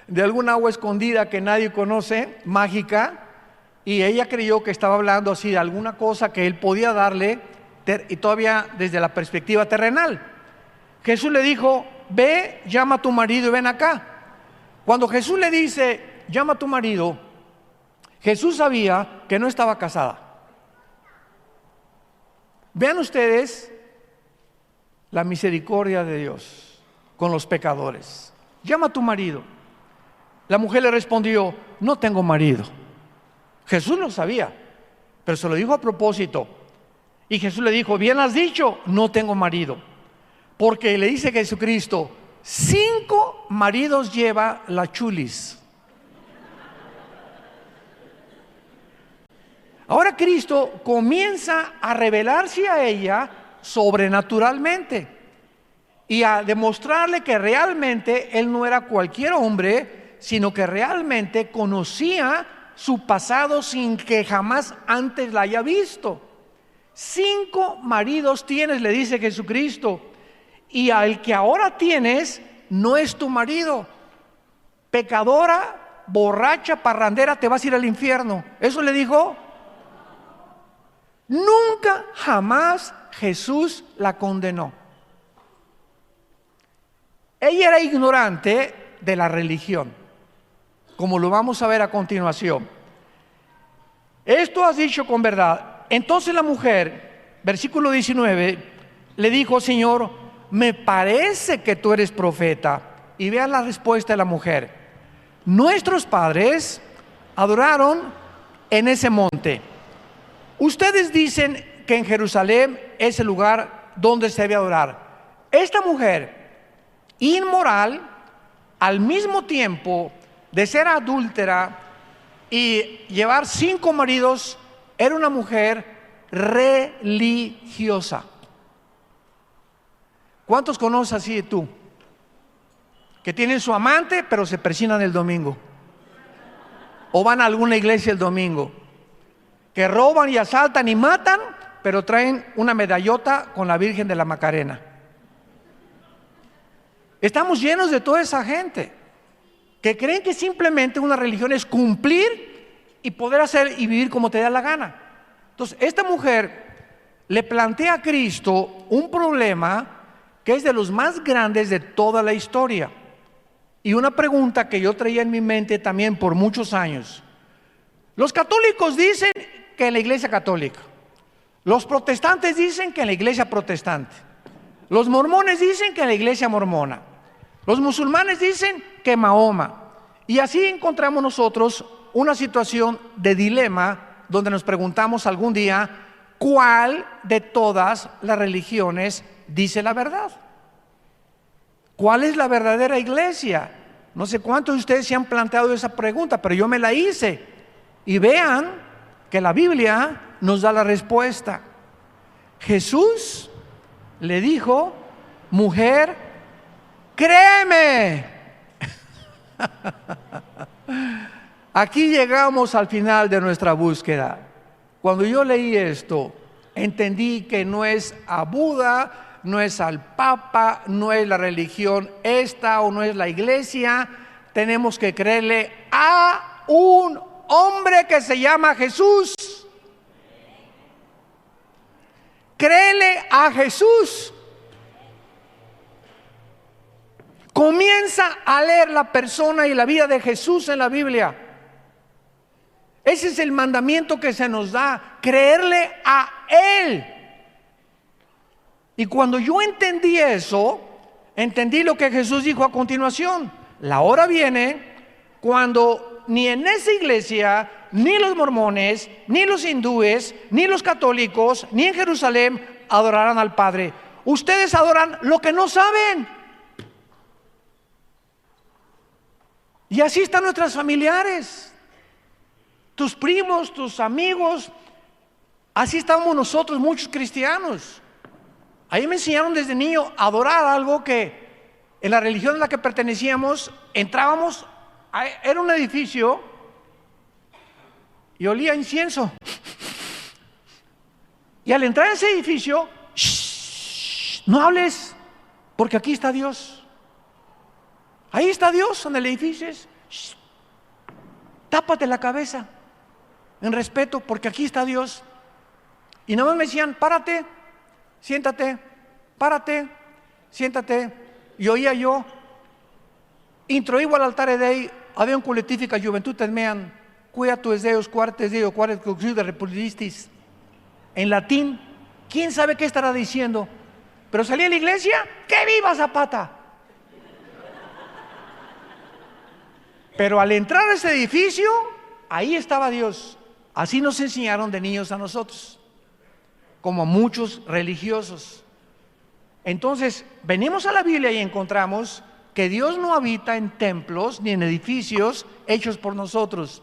de alguna agua escondida que nadie conoce, mágica, y ella creyó que estaba hablando así de alguna cosa que él podía darle, y todavía desde la perspectiva terrenal. Jesús le dijo, ve, llama a tu marido y ven acá. Cuando Jesús le dice, llama a tu marido, Jesús sabía que no estaba casada. Vean ustedes la misericordia de Dios con los pecadores. Llama a tu marido. La mujer le respondió, no tengo marido. Jesús lo sabía, pero se lo dijo a propósito. Y Jesús le dijo, bien has dicho, no tengo marido. Porque le dice Jesucristo, 5 maridos lleva la chulis. Ahora Cristo comienza a revelarse a ella sobrenaturalmente y a demostrarle que realmente él no era cualquier hombre, sino que realmente conocía su pasado sin que jamás antes la haya visto. 5 maridos tienes, le dice Jesucristo, y al que ahora tienes no es tu marido. Pecadora, borracha, parrandera, te vas a ir al infierno. ¿Eso le dijo? Nunca jamás Jesús la condenó. Ella era ignorante de la religión, como lo vamos a ver a continuación. Esto has dicho con verdad. Entonces la mujer, versículo 19, le dijo, Señor, me parece que tú eres profeta. Y vean la respuesta de la mujer. Nuestros padres adoraron en ese monte. Ustedes dicen que en Jerusalén es el lugar donde se debe adorar. Esta mujer, inmoral, al mismo tiempo de ser adúltera y llevar 5 maridos, era una mujer religiosa. ¿Cuántos conoces así tú? Que tienen su amante, pero se persignan el domingo. O van a alguna iglesia el domingo. Que roban y asaltan y matan, pero traen una medallota con la Virgen de la Macarena. Estamos llenos de toda esa gente que creen que simplemente una religión es cumplir y poder hacer y vivir como te da la gana. Entonces, esta mujer le plantea a Cristo un problema que es de los más grandes de toda la historia. Y una pregunta que yo traía en mi mente también por muchos años. Los católicos dicen que en la iglesia católica. Los protestantes dicen que en la iglesia protestante. Los mormones dicen que en la iglesia mormona. Los musulmanes dicen que Mahoma. Y así encontramos nosotros una situación de dilema donde nos preguntamos algún día cuál de todas las religiones dice la verdad. ¿Cuál es la verdadera iglesia? No sé cuántos de ustedes se han planteado esa pregunta, pero yo me la hice. Y vean que la Biblia nos da la respuesta. Jesús le dijo, mujer, créeme. Aquí llegamos al final de nuestra búsqueda. Cuando yo leí esto, entendí que no es a Buda, no es al Papa, no es la religión esta o no es la iglesia. Tenemos que creerle a un hombre que se llama Jesús. Créele a Jesús. Comienza a leer la persona y la vida de Jesús en la Biblia. Ese es el mandamiento que se nos da, creerle a Él. Y cuando yo entendí eso, entendí lo que Jesús dijo a continuación. La hora viene cuando ni en esa iglesia, ni los mormones, ni los hindúes, ni los católicos, ni en Jerusalén adorarán al Padre. Ustedes adoran lo que no saben. Y así están nuestras familiares, tus primos, tus amigos. Así estamos nosotros, muchos cristianos. Ahí me enseñaron desde niño a adorar algo que en la religión a la que pertenecíamos, entrábamos, era un edificio y olía a incienso. Y al entrar en ese edificio, no hables, porque aquí está Dios. Ahí está Dios en el edificio. Tápate la cabeza en respeto, porque aquí está Dios. Y nada más me decían, párate, siéntate, párate, siéntate. Y oía yo, introigo al altar Dei, había un coletifica juventud mean, quietus Deus, quartes Deo, quartes de republistis. En latín, quién sabe qué estará diciendo. Pero salí a la iglesia, ¡que viva Zapata! Pero al entrar a ese edificio, ahí estaba Dios. Así nos enseñaron de niños a nosotros, como a muchos religiosos. Entonces, venimos a la Biblia y encontramos que Dios no habita en templos ni en edificios hechos por nosotros.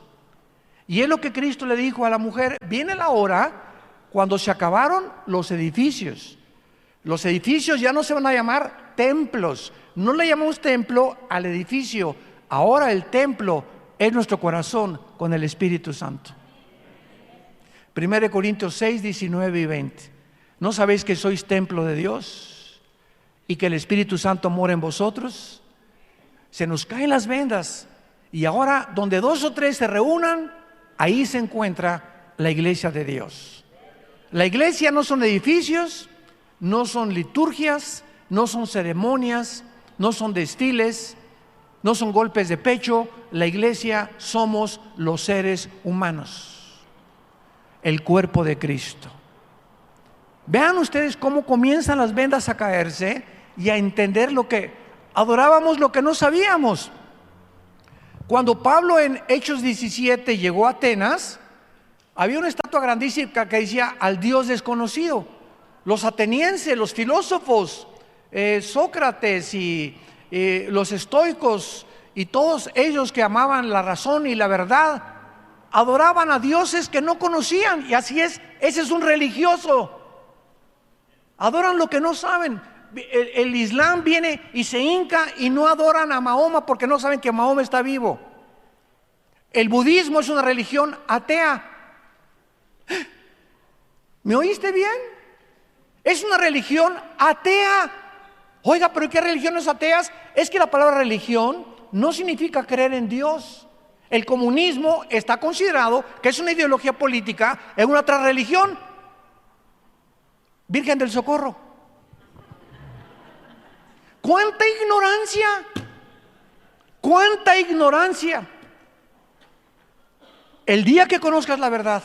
Y es lo que Cristo le dijo a la mujer: viene la hora cuando se acabaron los edificios. Los edificios ya no se van a llamar templos. No le llamamos templo al edificio. Ahora el templo es nuestro corazón con el Espíritu Santo. 1 Corintios 6, 19 y 20. ¿No sabéis que sois templo de Dios y que el Espíritu Santo mora en vosotros? Se nos caen las vendas. Y ahora, donde 2 o 3 se reúnan, ahí se encuentra la iglesia de Dios. La iglesia no son edificios, no son liturgias, no son ceremonias, no son desfiles, no son golpes de pecho. La iglesia somos los seres humanos, el cuerpo de Cristo. Vean ustedes cómo comienzan las vendas a caerse y a entender lo que adorábamos, lo que no sabíamos. Cuando Pablo en Hechos 17 llegó a Atenas, había una estatua grandísima que decía al Dios desconocido. Los atenienses, los filósofos, Sócrates y los estoicos y todos ellos que amaban la razón y la verdad, adoraban a dioses que no conocían. Y así es, ese es un religioso. Adoran lo que no saben. El Islam viene y se hinca y no adoran a Mahoma porque no saben que Mahoma está vivo. El budismo es una religión atea. ¿Me oíste bien? Es una religión atea. Oiga, pero ¿qué religiones ateas? Es que la palabra religión no significa creer en Dios. El comunismo está considerado que es una ideología política en una otra religión. Virgen del Socorro. ¡Cuánta ignorancia! ¡Cuánta ignorancia! El día que conozcas la verdad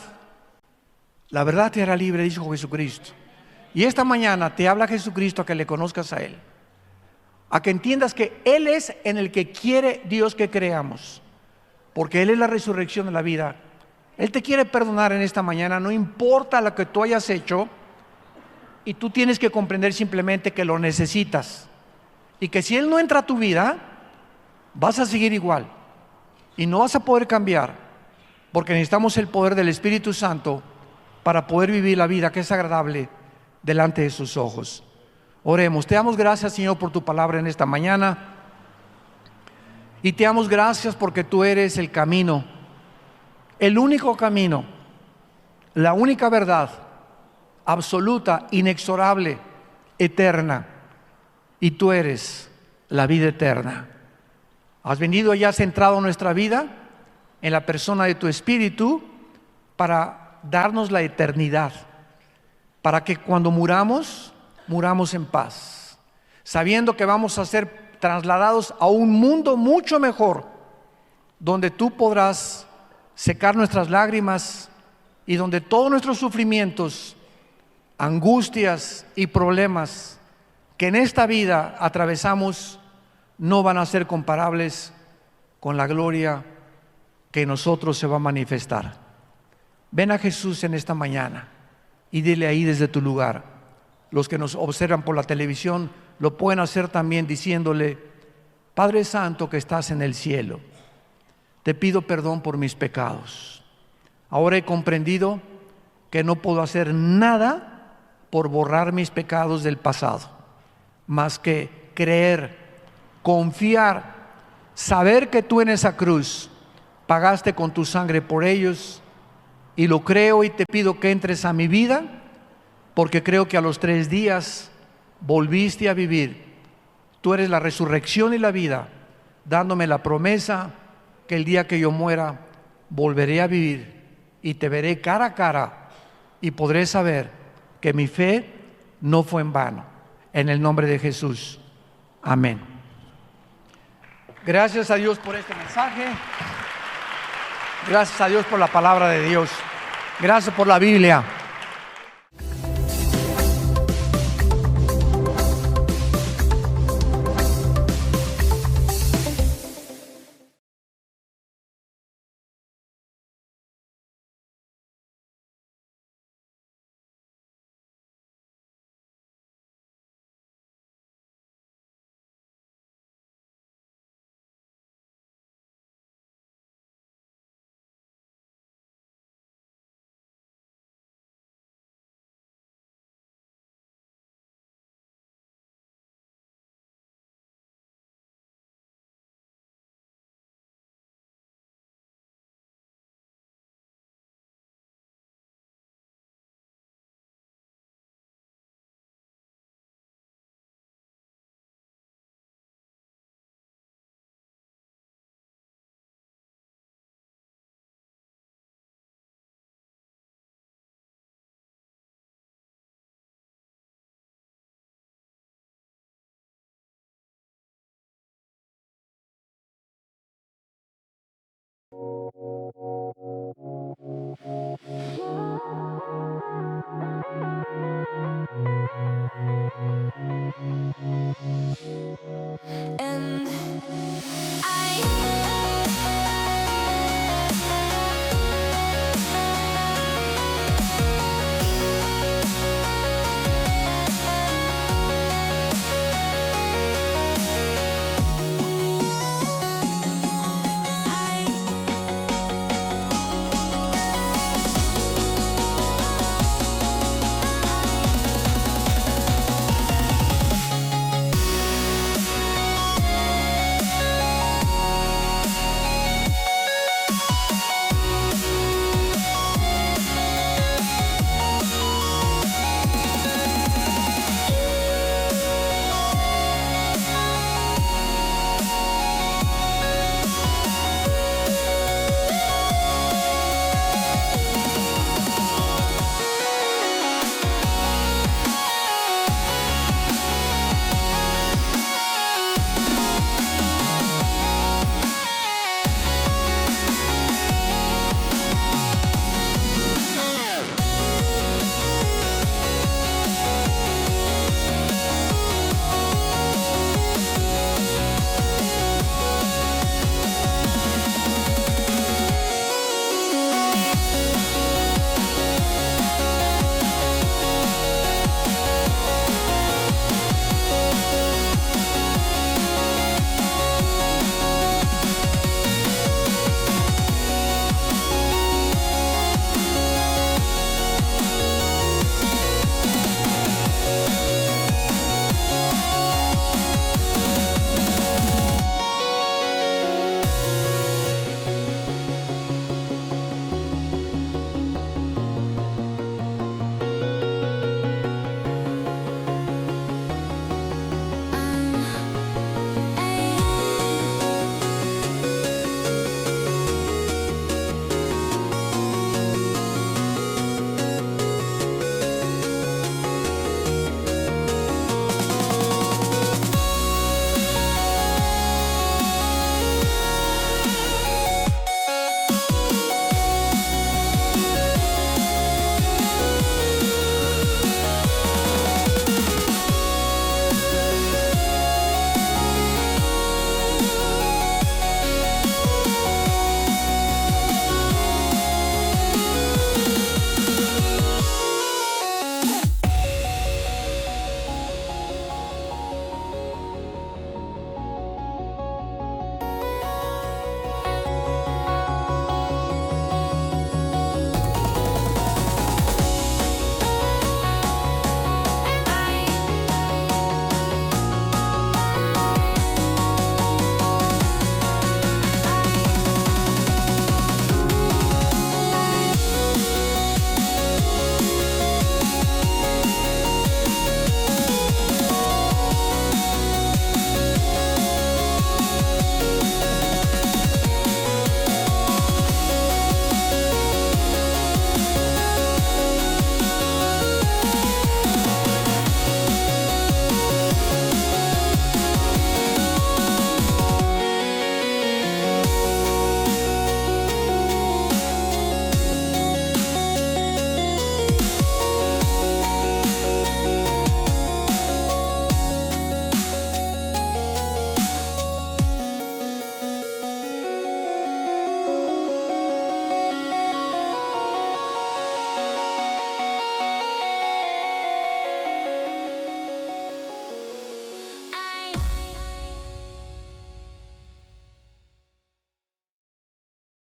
te hará libre, dijo Jesucristo. Y esta mañana te habla Jesucristo a que le conozcas a Él, a que entiendas que Él es en el que quiere Dios que creamos, porque Él es la resurrección de la vida. Él te quiere perdonar en esta mañana, no importa lo que tú hayas hecho, y tú tienes que comprender simplemente que lo necesitas, y que si Él no entra a tu vida, vas a seguir igual, y no vas a poder cambiar, porque necesitamos el poder del Espíritu Santo para poder vivir la vida que es agradable delante de sus ojos. Oremos. Te damos gracias, Señor, por tu palabra en esta mañana, y te damos gracias porque tú eres el camino, el único camino, la única verdad absoluta, inexorable, eterna y tú eres la vida eterna. Has venido y has centrado nuestra vida en la persona de tu Espíritu para darnos la eternidad, para que cuando muramos en paz, sabiendo que vamos a ser trasladados a un mundo mucho mejor, donde tú podrás secar nuestras lágrimas y donde todos nuestros sufrimientos, angustias y problemas que en esta vida atravesamos no van a ser comparables con la gloria que en nosotros se va a manifestar. Ven a Jesús en esta mañana y dile ahí desde tu lugar. Los que nos observan por la televisión lo pueden hacer también diciéndole: Padre Santo que estás en el cielo, te pido perdón por mis pecados. Ahora he comprendido que no puedo hacer nada por borrar mis pecados del pasado, más que creer, confiar, saber que tú en esa cruz pagaste con tu sangre por ellos, y lo creo y te pido que entres a mi vida, porque creo que a los 3 días volviste a vivir. Tú eres la resurrección y la vida, dándome la promesa que el día que yo muera volveré a vivir y te veré cara a cara y podré saber que mi fe no fue en vano. En el nombre de Jesús, amén. Gracias a Dios por este mensaje. Gracias a Dios por la palabra de Dios. Gracias por la Biblia.